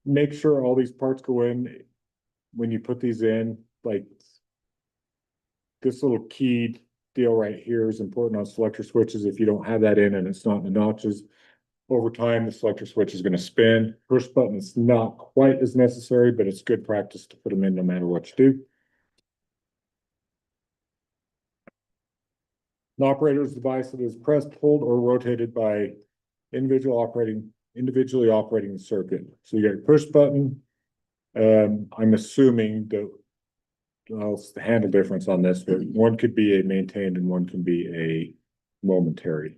Make sure all these parts go in when you put these in. Like this little key deal right here is important on selector switches. If you don't have that in and it's not in the notches, over time the selector switch is going to spin. Push button is not quite as necessary, but it's good practice to put them in no matter what you do. An operator's device that is pressed, pulled, or rotated by individually operating the circuit. So you got your push button. I'm assuming that I'll handle difference on this, but one could be a maintained and one can be a momentary.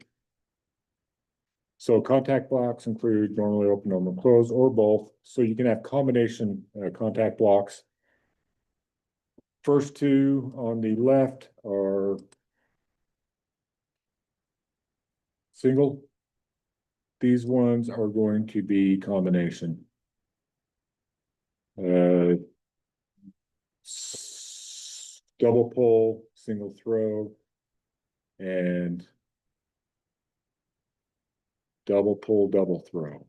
So contact blocks include normally open, normally closed, or both. So you can have combination contact blocks. First two on the left are single. These ones are going to be combination. Double pull, single throw, and double pull, double throw.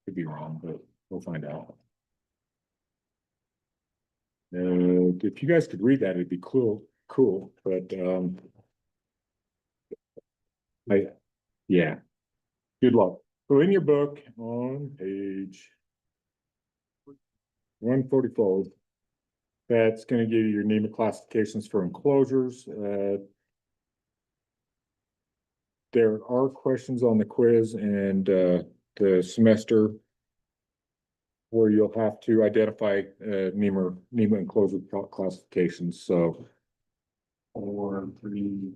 Could be wrong, but we'll find out. If you guys could read that, it'd be cool, but yeah, good luck. So in your book on page 144, that's going to give you your name of classifications for enclosures. There are questions on the quiz and the semester where you'll have to identify NEMA enclosure classifications. So, 4, 3.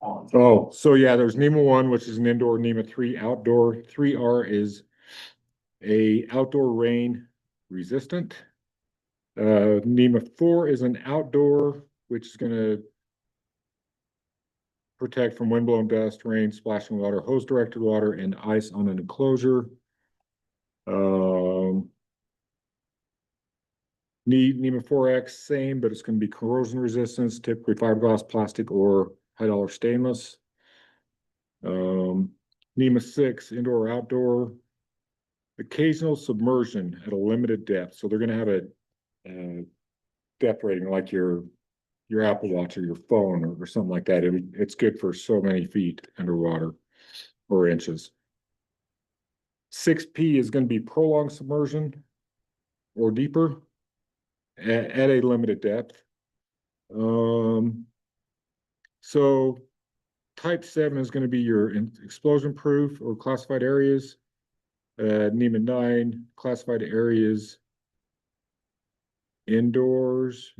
oh, so yeah, there's NEMA 1, which is an indoor, NEMA 3 outdoor. 3R is a outdoor rain resistant. NEMA 4 is an outdoor, which is going to protect from windblown dust, rain, splashing water, hose directed water, and ice on an enclosure. NEMA 4X, same, but it's going to be corrosion resistance, typically fiberglass, plastic, or high dollar stainless. NEMA 6, indoor or outdoor. Occasional submersion at a limited depth. So they're gonna have a depth rating like your Apple Watch or your phone or something like that. It's good for so many feet underwater or inches. 6P is going to be prolonged submersion or deeper at a limited depth. So type 7 is going to be your explosion proof or classified areas. NEMA 9, classified areas indoors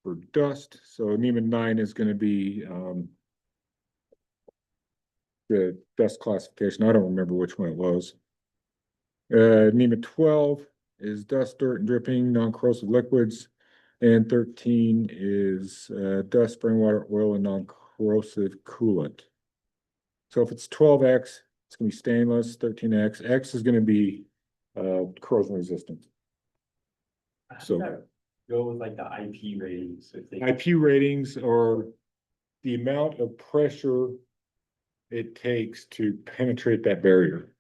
for dust. So NEMA 9 is going to be the dust classification. I don't remember which one it was. NEMA 12 is dust, dirt, and dripping, non-corrosive liquids. And 13 is dust, spring water, oil, and non-corrosive coolant. So if it's 12X, it's going to be stainless. 13X, X is going to be corrosion resistant. So go with like the IP ratings. IP ratings are the amount of pressure it takes to penetrate that barrier.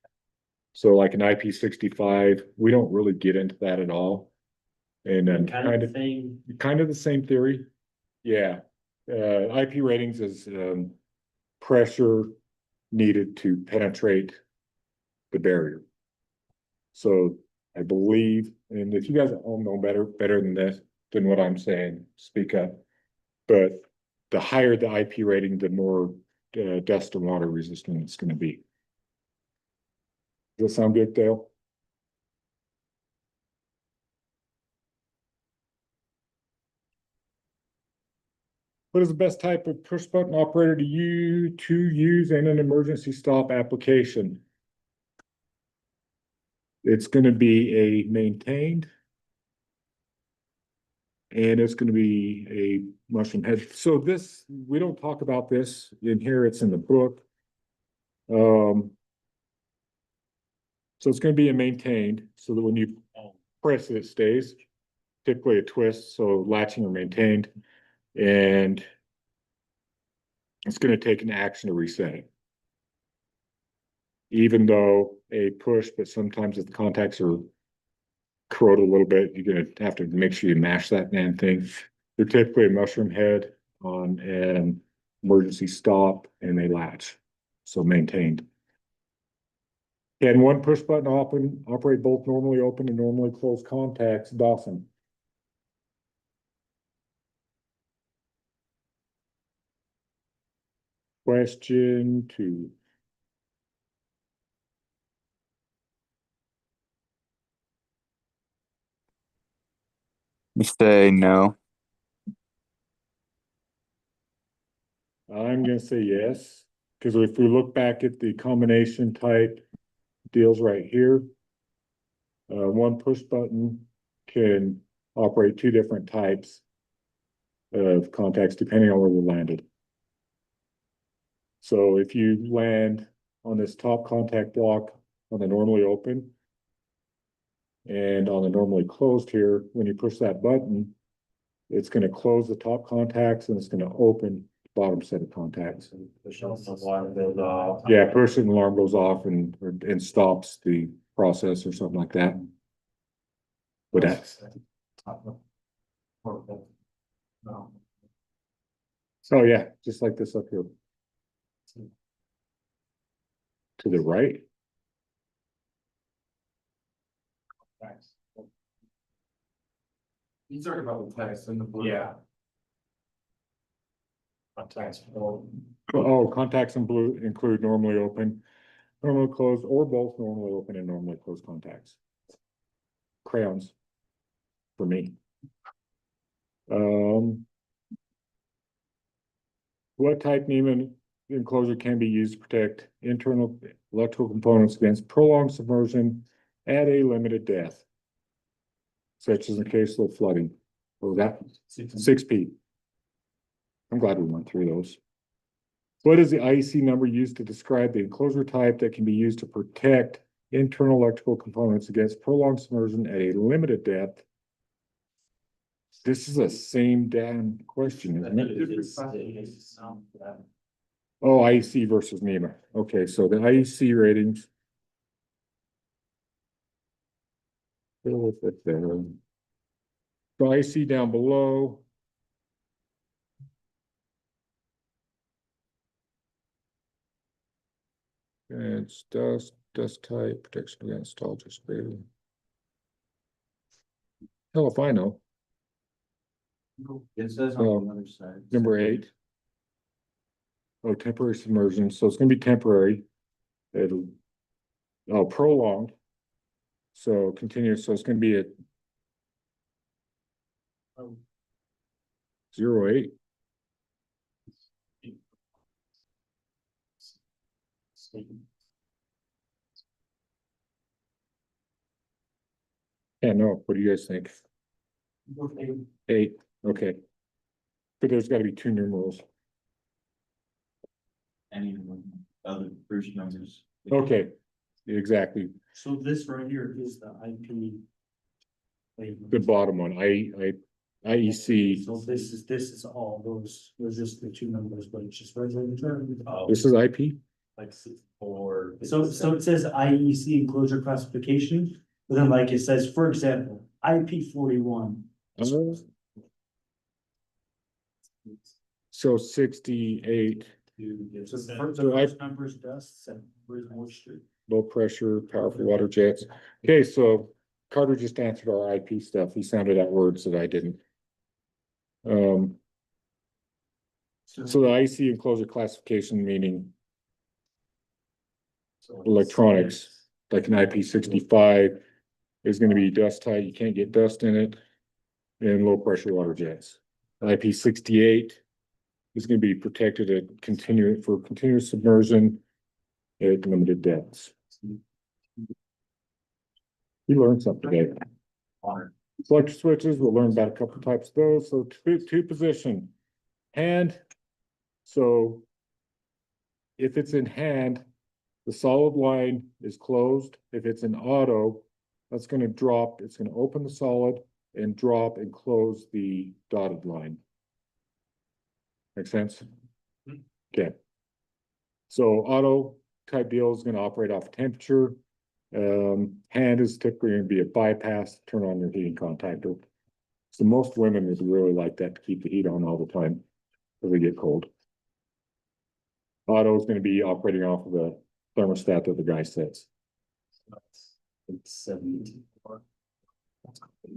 So like an IP65, we don't really get into that at all. And then kind of the same theory. Yeah. IP ratings is pressure needed to penetrate the barrier. So I believe, and if you guys all know better than this, than what I'm saying, speak up. But the higher the IP rating, the more dust and water resistant it's going to be. Does that sound good, Dale? What is the best type of push button operator to use in an emergency stop application? It's going to be a maintained, and it's going to be a mushroom head. So this, we don't talk about this in here. It's in the book. So it's going to be a maintained, so that when you press it, it stays. Typically a twist, so latching or maintained, and it's going to take an action to reset it. Even though a push, but sometimes if the contacts are corroded a little bit, you're going to have to make sure you mash that damn thing. They're typically a mushroom head on an emergency stop, and they latch, so maintained. Can one push button operate both normally open and normally closed contacts? Dawson. Question 2. You say no. I'm gonna say yes, because if we look back at the combination type deals right here, one push button can operate 2 different types of contacts depending on where we landed. So if you land on this top contact block on the normally open and on the normally closed here, when you push that button, it's going to close the top contacts and it's going to open the bottom set of contacts. Push on the alarm goes off. Yeah, push it and alarm goes off and stops the process or something like that. Would that? Oh yeah, just like this up here. To the right. You talking about the text in the blue? Yeah. Contacts. Oh, contacts in blue include normally open, normally closed, or both normally open and normally closed contacts. Crayons for me. What type NEMA enclosure can be used to protect internal electrical components against prolonged submersion at a limited depth, such as in case of flooding? What was that? 6P. I'm glad we went through those. What is the IEC number used to describe the enclosure type that can be used to protect internal electrical components against prolonged submersion at a limited depth? This is the same damn question, isn't it? Oh, IEC versus NEMA. Okay, so the IEC ratings. Fill with it there. So IEC down below. And it's dust type, protection against algae spray. Hell if I know. It says Oh, on the other side. Number 8. Oh, temporary submersion, so it's gonna be temporary. It'll, oh, prolonged. So continuous, so it's gonna be at 0.8. Yeah, no, what do you guys think? 8, okay. But there's gotta be 2 numerals. Any other first numbers. Okay, exactly. So this right here is the IP. The bottom one, IEC, So this is all those, there's just the two numbers, but it's just regular term. this is IP? Like or. So it says IEC enclosure classification, but then like it says, for example, IP 41. So 68, So the first So I- number is dust, second number is moisture. low pressure, powerful water jets. Okay, so Carter just answered our IP stuff. He sounded out words that I didn't. So the IEC enclosure classification meaning electronics, like an IP65 is gonna be dust tight, you can't get dust in it. And low pressure water jets. IP68 is gonna be protected at continuous submersion at limited depths. You learned something today. Selector switches, we'll learn about a couple types of those. So two position, hand. So if it's in hand, the solid line is closed. If it's in auto, that's gonna drop, it's gonna open the solid and drop and close the dotted line. Make sense? Okay. So auto type deal is gonna operate off temperature. Hand is typically gonna be a bypass, turn on your heating contactor. So most women would really like that to keep the heat on all the time as they get cold. Auto is gonna be operating off of the thermostat that the guy sets. It's 74.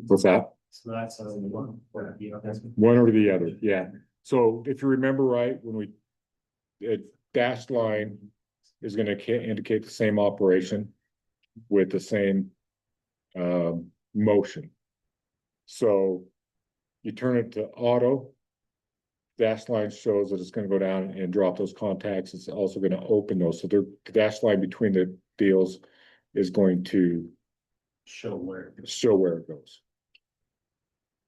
What's that? So that's one. One or the other, yeah. So if you remember right, when a dashed line is gonna indicate the same operation with the same motion. So you turn it to auto. Dash line shows that it's gonna go down and drop those contacts. It's also gonna open those. So the dash line between the deals is going to Show where. it goes.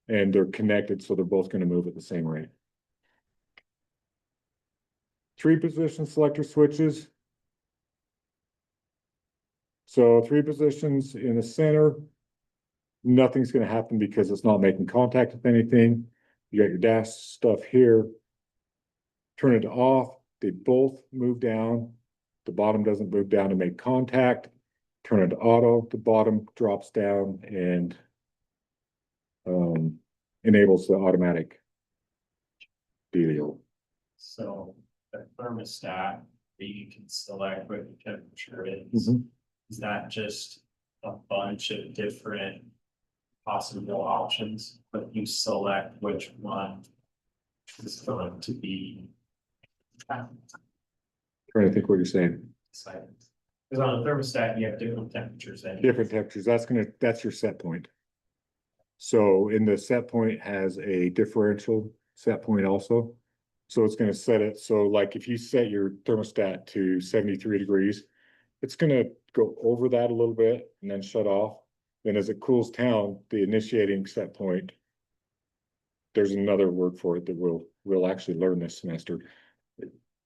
And they're connected, so they're both gonna move at the same rate. 3 position selector switches. So 3 positions in the center. Nothing's gonna happen because it's not making contact with anything. You got your dash stuff here. Turn it off, they both move down. The bottom doesn't move down to make contact. Turn it to auto, the bottom drops down and enables the automatic deal. So the thermostat that you can select what the temperature is. Mhm. Is that just a bunch of different possible options, but you select which one is going to be Trying to think what you're saying. decided? Because on a thermostat, you have different temperatures. Different temperatures, that's your set point. So in the set point has a differential set point also. So it's gonna set it, so like if you set your thermostat to 73 degrees, it's gonna go over that a little bit and then shut off. Then as it cools down, the initiating set point, there's another word for it that we'll actually learn this semester.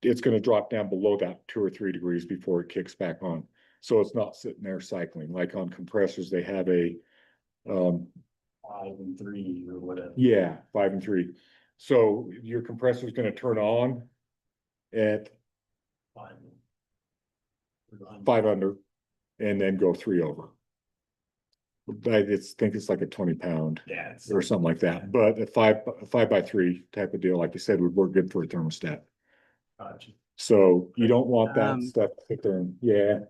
It's gonna drop down below that 2 or 3 degrees before it kicks back on. So it's not sitting there cycling, like on compressors, they have a 5 and 3 or whatever. yeah, 5 and 3. So your compressor is gonna turn on at 5 under, and then go 3 over. Think it's like a 20 pound Yeah, it's or something like that, but a 5 by 3 type of deal, like you said, would work good for a thermostat. gotcha. So you don't want that Um, stuff to sit there and, yeah.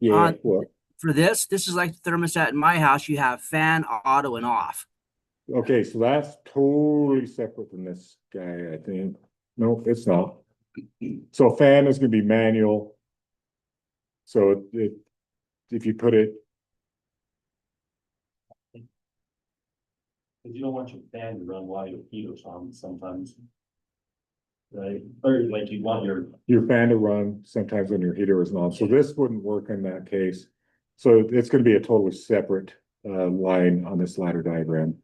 Yeah, On- well, For this is like the thermostat in my house. You have fan, auto, and off. okay, so that's totally separate from this guy, I think. No, it's not. So fan is gonna be manual. So if you put it, Cause you don't want your fan to run while your heater's on sometimes. Right, or like you want your fan to run sometimes when your heater is on, so this wouldn't work in that case. So it's gonna be a totally separate line on this ladder diagram.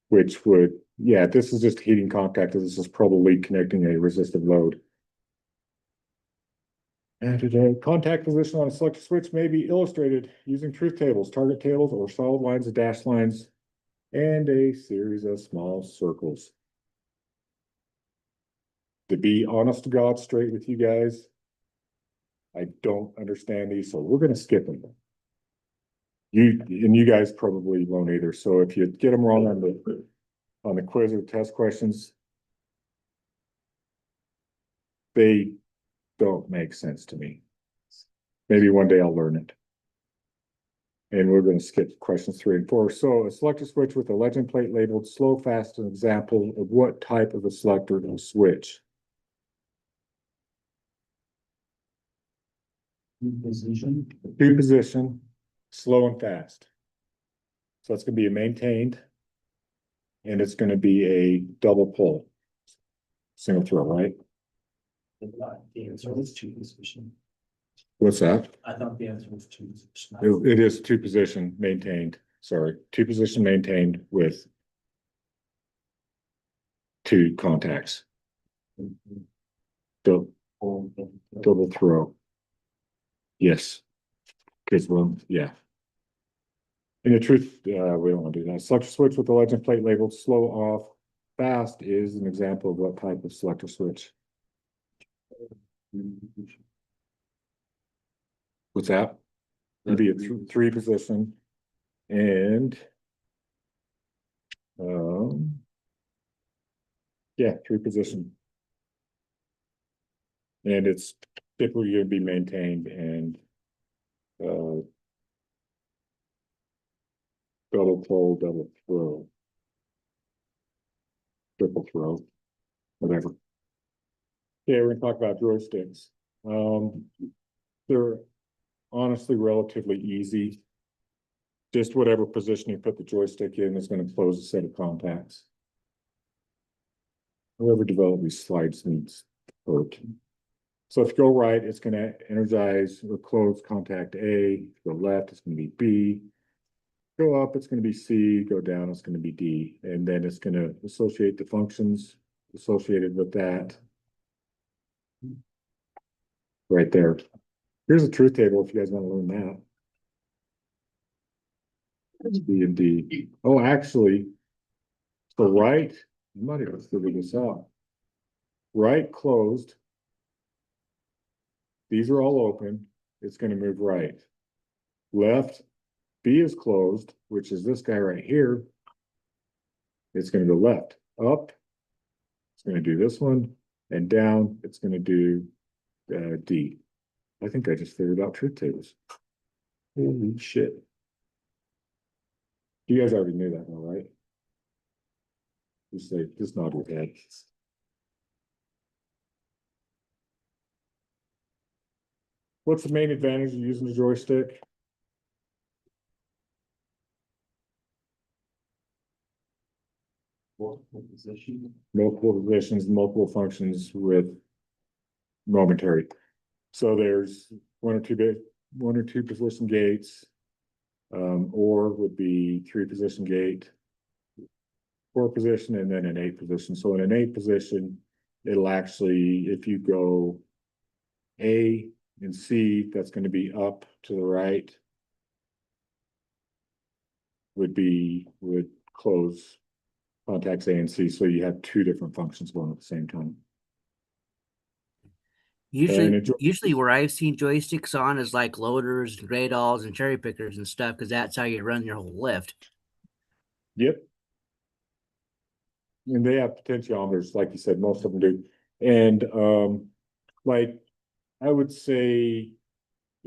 Which would, yeah, this is just heating contact, this is probably connecting a resistive load. And today, contact position on a selector switch may be illustrated using truth tables, target tables, or solid lines and dashed lines, and a series of small circles. To be honest to God, straight with you guys, I don't understand these, so we're gonna skip them. You guys probably won't either, so if you get them wrong on the quiz or test questions, they don't make sense to me. Maybe one day I'll learn it. And we're gonna skip questions 3 and 4. So a selector switch with a legend plate labeled slow fast, an example of what type of a selector switch? position. 2 position, slow and fast. So it's gonna be a maintained. And it's gonna be a double pull. Single throw, right? The answer was 2 position. What's that? I thought the answer was 2 position. It is 2 position maintained, sorry, 2 position maintained with 2 contacts. Double throw. Yes. Cause well, yeah. In the truth, we don't want to do that. Selector switch with the legend plate labeled slow off fast is an example of what type of selector switch. What's that? It'd be a 3 position and yeah, 3 position. And it's typically gonna be maintained and double pull, double throw. Triple throw, whatever. Yeah, we're gonna talk about joysticks. They're honestly relatively easy. Just whatever position you put the joystick in is gonna close a set of contacts. Whoever developed these slides needs hurt. So if you go right, it's gonna energize or close contact A. If you go left, it's gonna be B. Go up, it's gonna be C. Go down, it's gonna be D. And then it's gonna associate the functions associated with that. Right there. Here's a truth table if you guys want to learn that. That's B and D. Oh, actually, so right, you might have figured this out. Right closed. These are all open. It's going to move right. Left, B is closed, which is this guy right here. It's going to go left. Up, it's going to do this one. And down, it's going to do D. I think I just figured out truth tables. Holy shit. You guys already knew that, though, right? Just nod your head. What's the main advantage of using the joystick? Multiple position. Multiple positions, multiple functions with momentary. So there's one or two position gates. Or would be 3 position gate, 4 position, and then an 8 position. So in an 8 position, it'll actually, if you go A and C, that's going to be up to the right. Would close contacts A and C, so you have 2 different functions going at the same time. Usually, it- usually where I've seen joysticks on is like loaders, and radals, and cherry pickers and stuff, because that's how you run your whole lift. Yep. And they have potentiometers, like you said, most of them do. And like I would say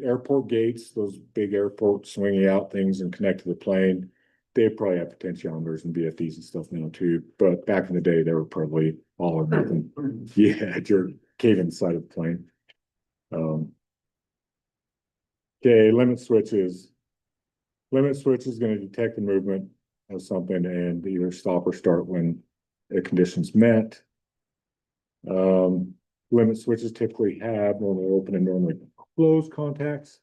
airport gates, those big airport swinging out things and connect to the plane, they probably have potentiometers and VFDs and stuff now too. But back in the day, they were probably all or nothing. Yeah, you're caving the side of the plane. Okay, limit switch is going to detect the movement of something and either stop or start when a condition's met. Limit switches typically have normally open and normally closed contacts.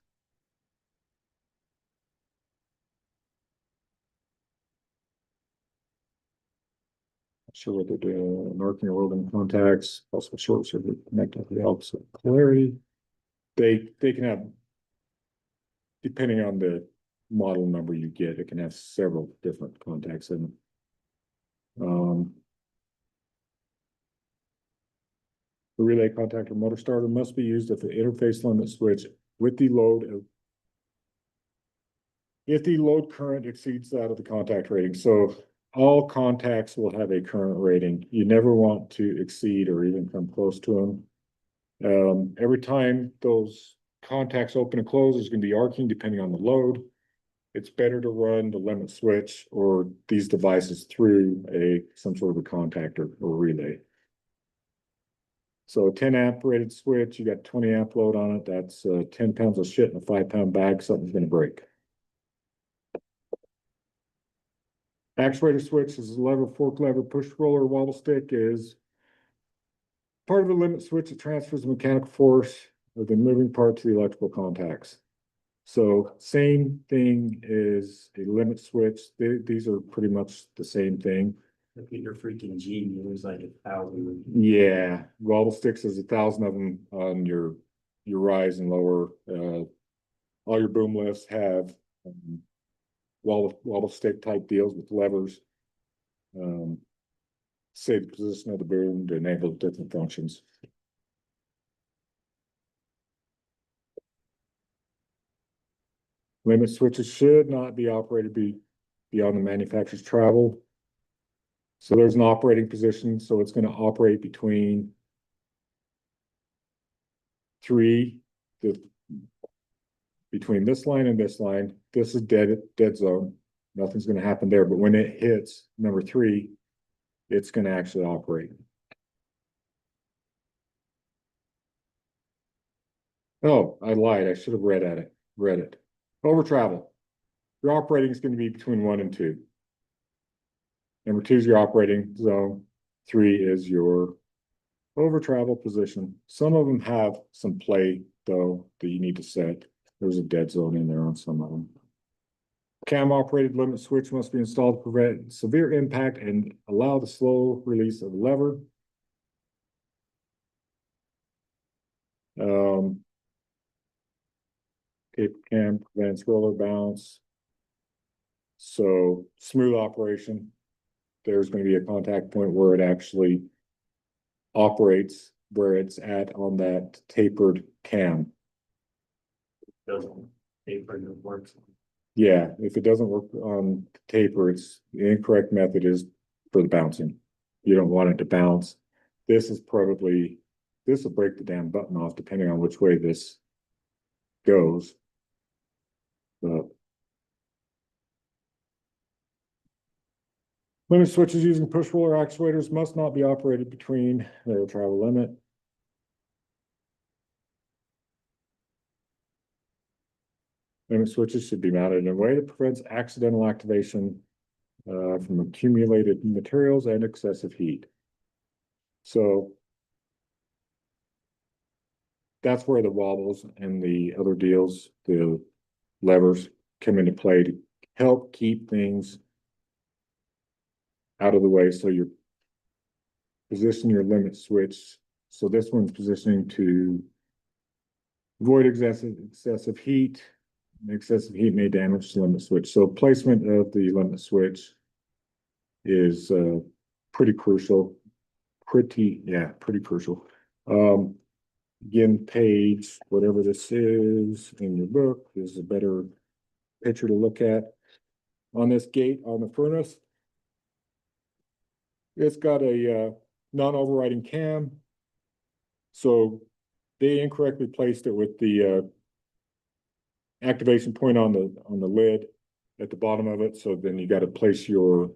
Not sure what they're doing, marking or welding contacts, also short circuit connected to the opposite polarity. They can have, depending on the model number you get, it can have several different contacts in it. The relay contactor motor starter must be used if the interface limit switch with the load if the load current exceeds that of the contact rating. So all contacts will have a current rating. You never want to exceed or even come close to them. Every time those contacts open and close, there's going to be arcing depending on the load. It's better to run the limit switch or these devices through some sort of a contactor or relay. So a 10 amp rated switch, you got 20 amp load on it. That's 10 pounds of shit in a 5-pound bag. Something's going to break. Actuator switch is a lever, fork lever, push roller, wobble stick is part of a limit switch that transfers the mechanical force of the moving part to the electrical contacts. So same thing is a limit switch. These are pretty much the same thing. Look at your freaking G, you lose like 1,000. Yeah, wobble sticks is 1,000 of them on your rise and lower. All your boom lifts have wobble stick type deals with levers. Say the position of the boom to enable different functions. Limit switches should not be operated beyond the manufacturer's travel. So there's an operating position, so it's going to operate between between this line and this line. This is dead zone. Nothing's going to happen there. But when it hits number 3, it's going to actually operate. Oh, I lied. I should have read it. Over travel. Your operating is going to be between 1 and 2. Number 2 is your operating zone. 3 is your over travel position. Some of them have some play though that you need to set. There's a dead zone in there on some of them. Cam operated limit switch must be installed to prevent severe impact and allow the slow release of the lever. Tape cam prevents roller bounce. So smooth operation. There's going to be a contact point where it actually operates where it's at on that tapered cam. Doesn't taper your works. Yeah, if it doesn't work on taper, it's the incorrect method is for the bouncing. You don't want it to bounce. This will break the damn button off depending on which way this goes. Limit switches using push roller actuators must not be operated between their travel limit. Limit switches should be mounted in a way that prevents accidental activation from accumulated materials and excessive heat. So that's where the wobbles and the other deals, the levers, come into play to help keep things out of the way. So you position your limit switch. So this one's positioning to avoid excessive heat. Excessive heat may damage the limit switch. So placement of the limit switch is pretty crucial. Pretty crucial. Again, page, whatever this is in your book, is a better picture to look at. On this gate on the furnace, it's got a non-overriding cam. So they incorrectly placed it with the activation point on the lid at the bottom of it. So then you got to place your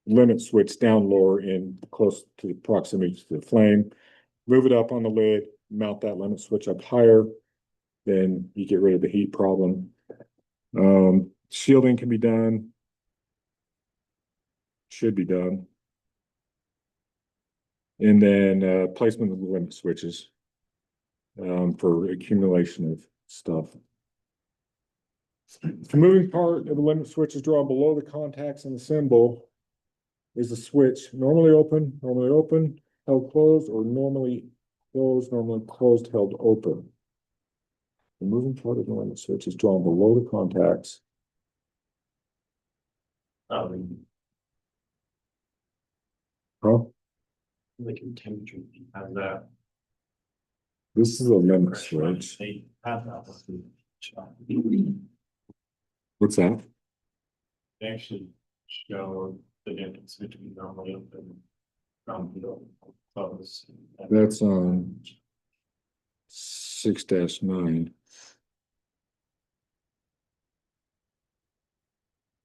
limit switch down lower in close to the proximity to the flame. Move it up on the lid, mount that limit switch up higher, then you get rid of the heat problem. Shielding can be done. Should be done. And then placement of the limit switches for accumulation of stuff. The moving part of the limit switch is drawn below the contacts in the symbol is the switch normally open, held closed, or normally closed, held open. The moving part of the limit switch is drawn below the contacts. Huh? Like temperature, have that. This is a limit switch. They have that. What's that? They actually show the difference between normally open and closed. That's on 6-9.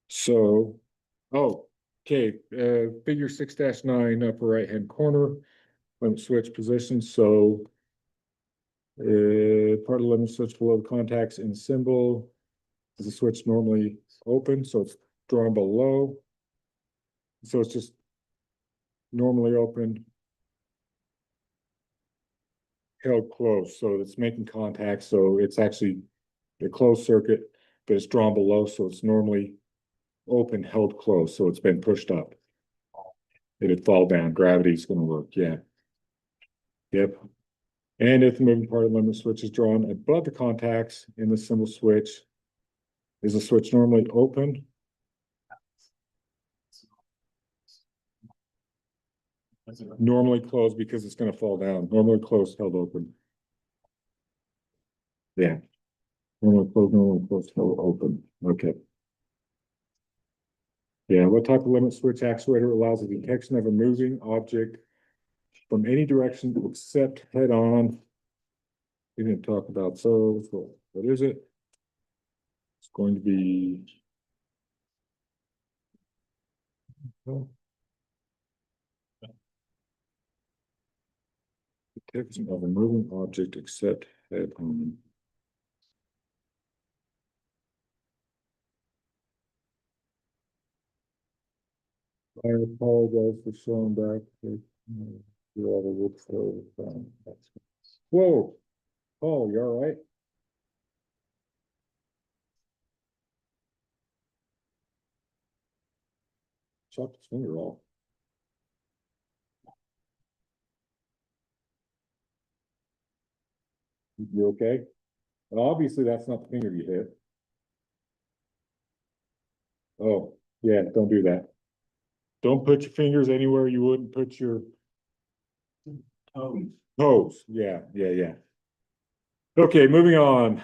So, okay, figure 6-9 upper right hand corner, limit switch position. So part of the limit switch below the contacts in symbol is the switch normally open, so it's drawn below. So it's just normally open, held closed. So it's making contact. So it's actually a closed circuit, but it's drawn below. So it's normally open, held closed. So it's been pushed up. It'd fall down. Gravity's going to work. Yeah. Yep. And if the moving part of the limit switch is drawn above the contacts in the symbol switch, is the switch normally open? Normally closed because it's going to fall down. Normally closed, held open. Yeah. Normally closed, held open. Okay. Yeah, what type of limit switch actuator allows the detection of a moving object from any direction except head on? We didn't talk about so what is it? It's going to be detection of a moving object except head on. I apologize for showing back. Whoa, Paul, you all right? Chopped his finger off. You okay? Well, obviously that's not the finger you hit. Oh, yeah, don't do that. Don't put your fingers anywhere you wouldn't put your toes. Yeah. Okay, moving on.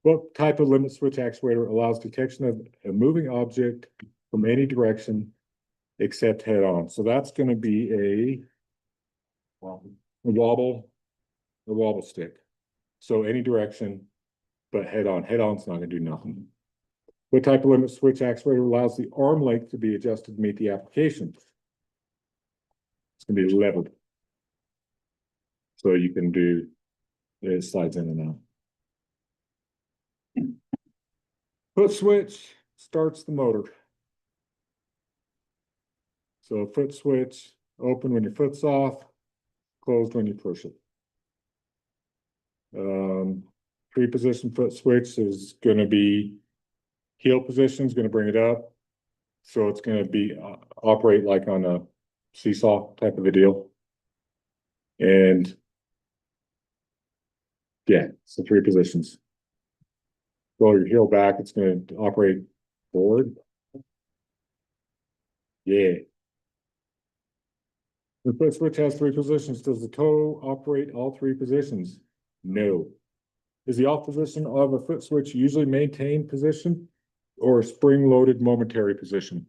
What type of limit switch actuator allows detection of a moving object from any direction except head on? So that's going to be a wobble stick. So any direction, but head on. Head on's not going to do nothing. What type of limit switch actuator allows the arm length to be adjusted to meet the application? It's going to be levered. So you can do, it slides in and out. Foot switch starts the motor. So foot switch, open when your foot's off, closed when you push it. Pre-position foot switch is going to be heel position is going to bring it up. So it's going to be operate like on a seesaw type of a deal. And yeah, so 3 positions. Roll your heel back, it's going to operate forward. Yeah. The foot switch has 3 positions. Does the toe operate all 3 positions? No. Is the off position of a foot switch usually maintained position or a spring-loaded momentary position?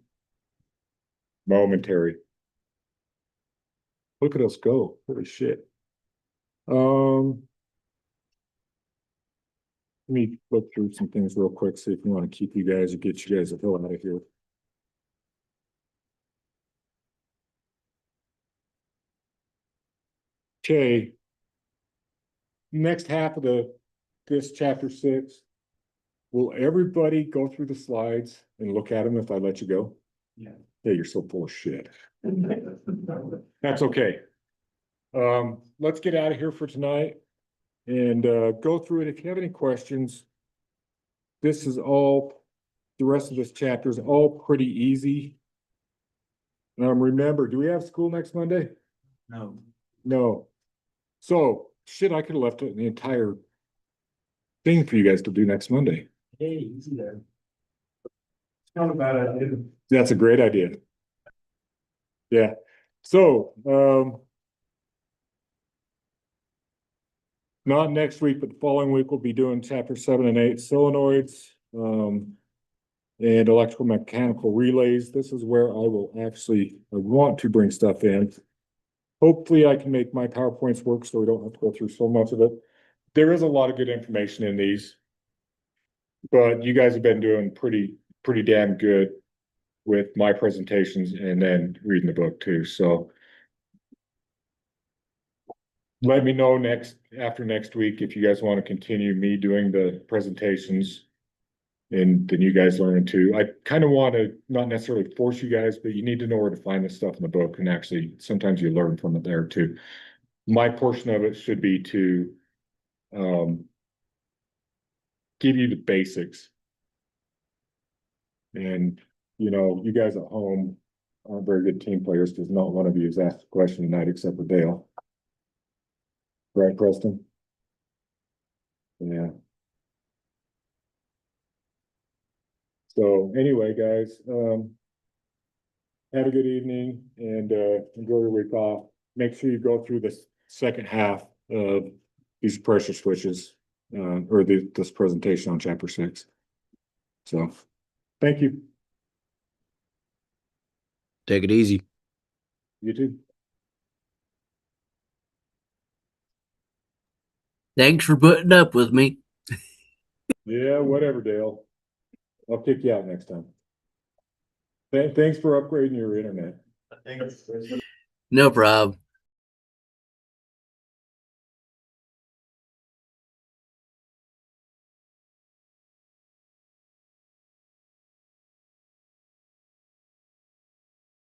Momentary. Look at us go. Holy shit. Let me look through some things real quick, see if we want to keep you guys or get you guys the hell out of here. Okay. Next half of this chapter 6. Will everybody go through the slides and look at them if I let you go? Yeah. Yeah, you're so full of shit. That's okay. Let's get out of here for tonight and go through it. If you have any questions, this is all, the rest of this chapter is all pretty easy. Remember, do we have school next Monday? No. No. So, shit, I could have left the entire thing for you guys to do next Monday. Hey, easy there. Not a bad idea. That's a great idea. Yeah. So, not next week, but the following week, we'll be doing chapter 7 and 8, solenoids, and electrical mechanical relays. This is where I want to bring stuff in. Hopefully I can make my PowerPoints work so we don't have to go through so much of it. There is a lot of good information in these, but you guys have been doing pretty damn good with my presentations and then reading the book too. So let me know after next week if you guys want to continue me doing the presentations and then you guys learning too. I kind of want to not necessarily force you guys, but you need to know where to find this stuff in the book, and actually sometimes you learn from it there too. My portion of it should be to give you the basics. And you guys at home aren't very good team players because not one of you has asked a question tonight except for Dale. Right, Preston? Yeah. So anyway, guys, have a good evening and enjoy your week off. Make sure you go through this second half of these pressure switches or this presentation on chapter 6. So thank you. Take it easy. You too. Thanks for putting up with me. Yeah, whatever, Dale. I'll kick you out next time. Thanks for upgrading your internet. Thanks. No problem.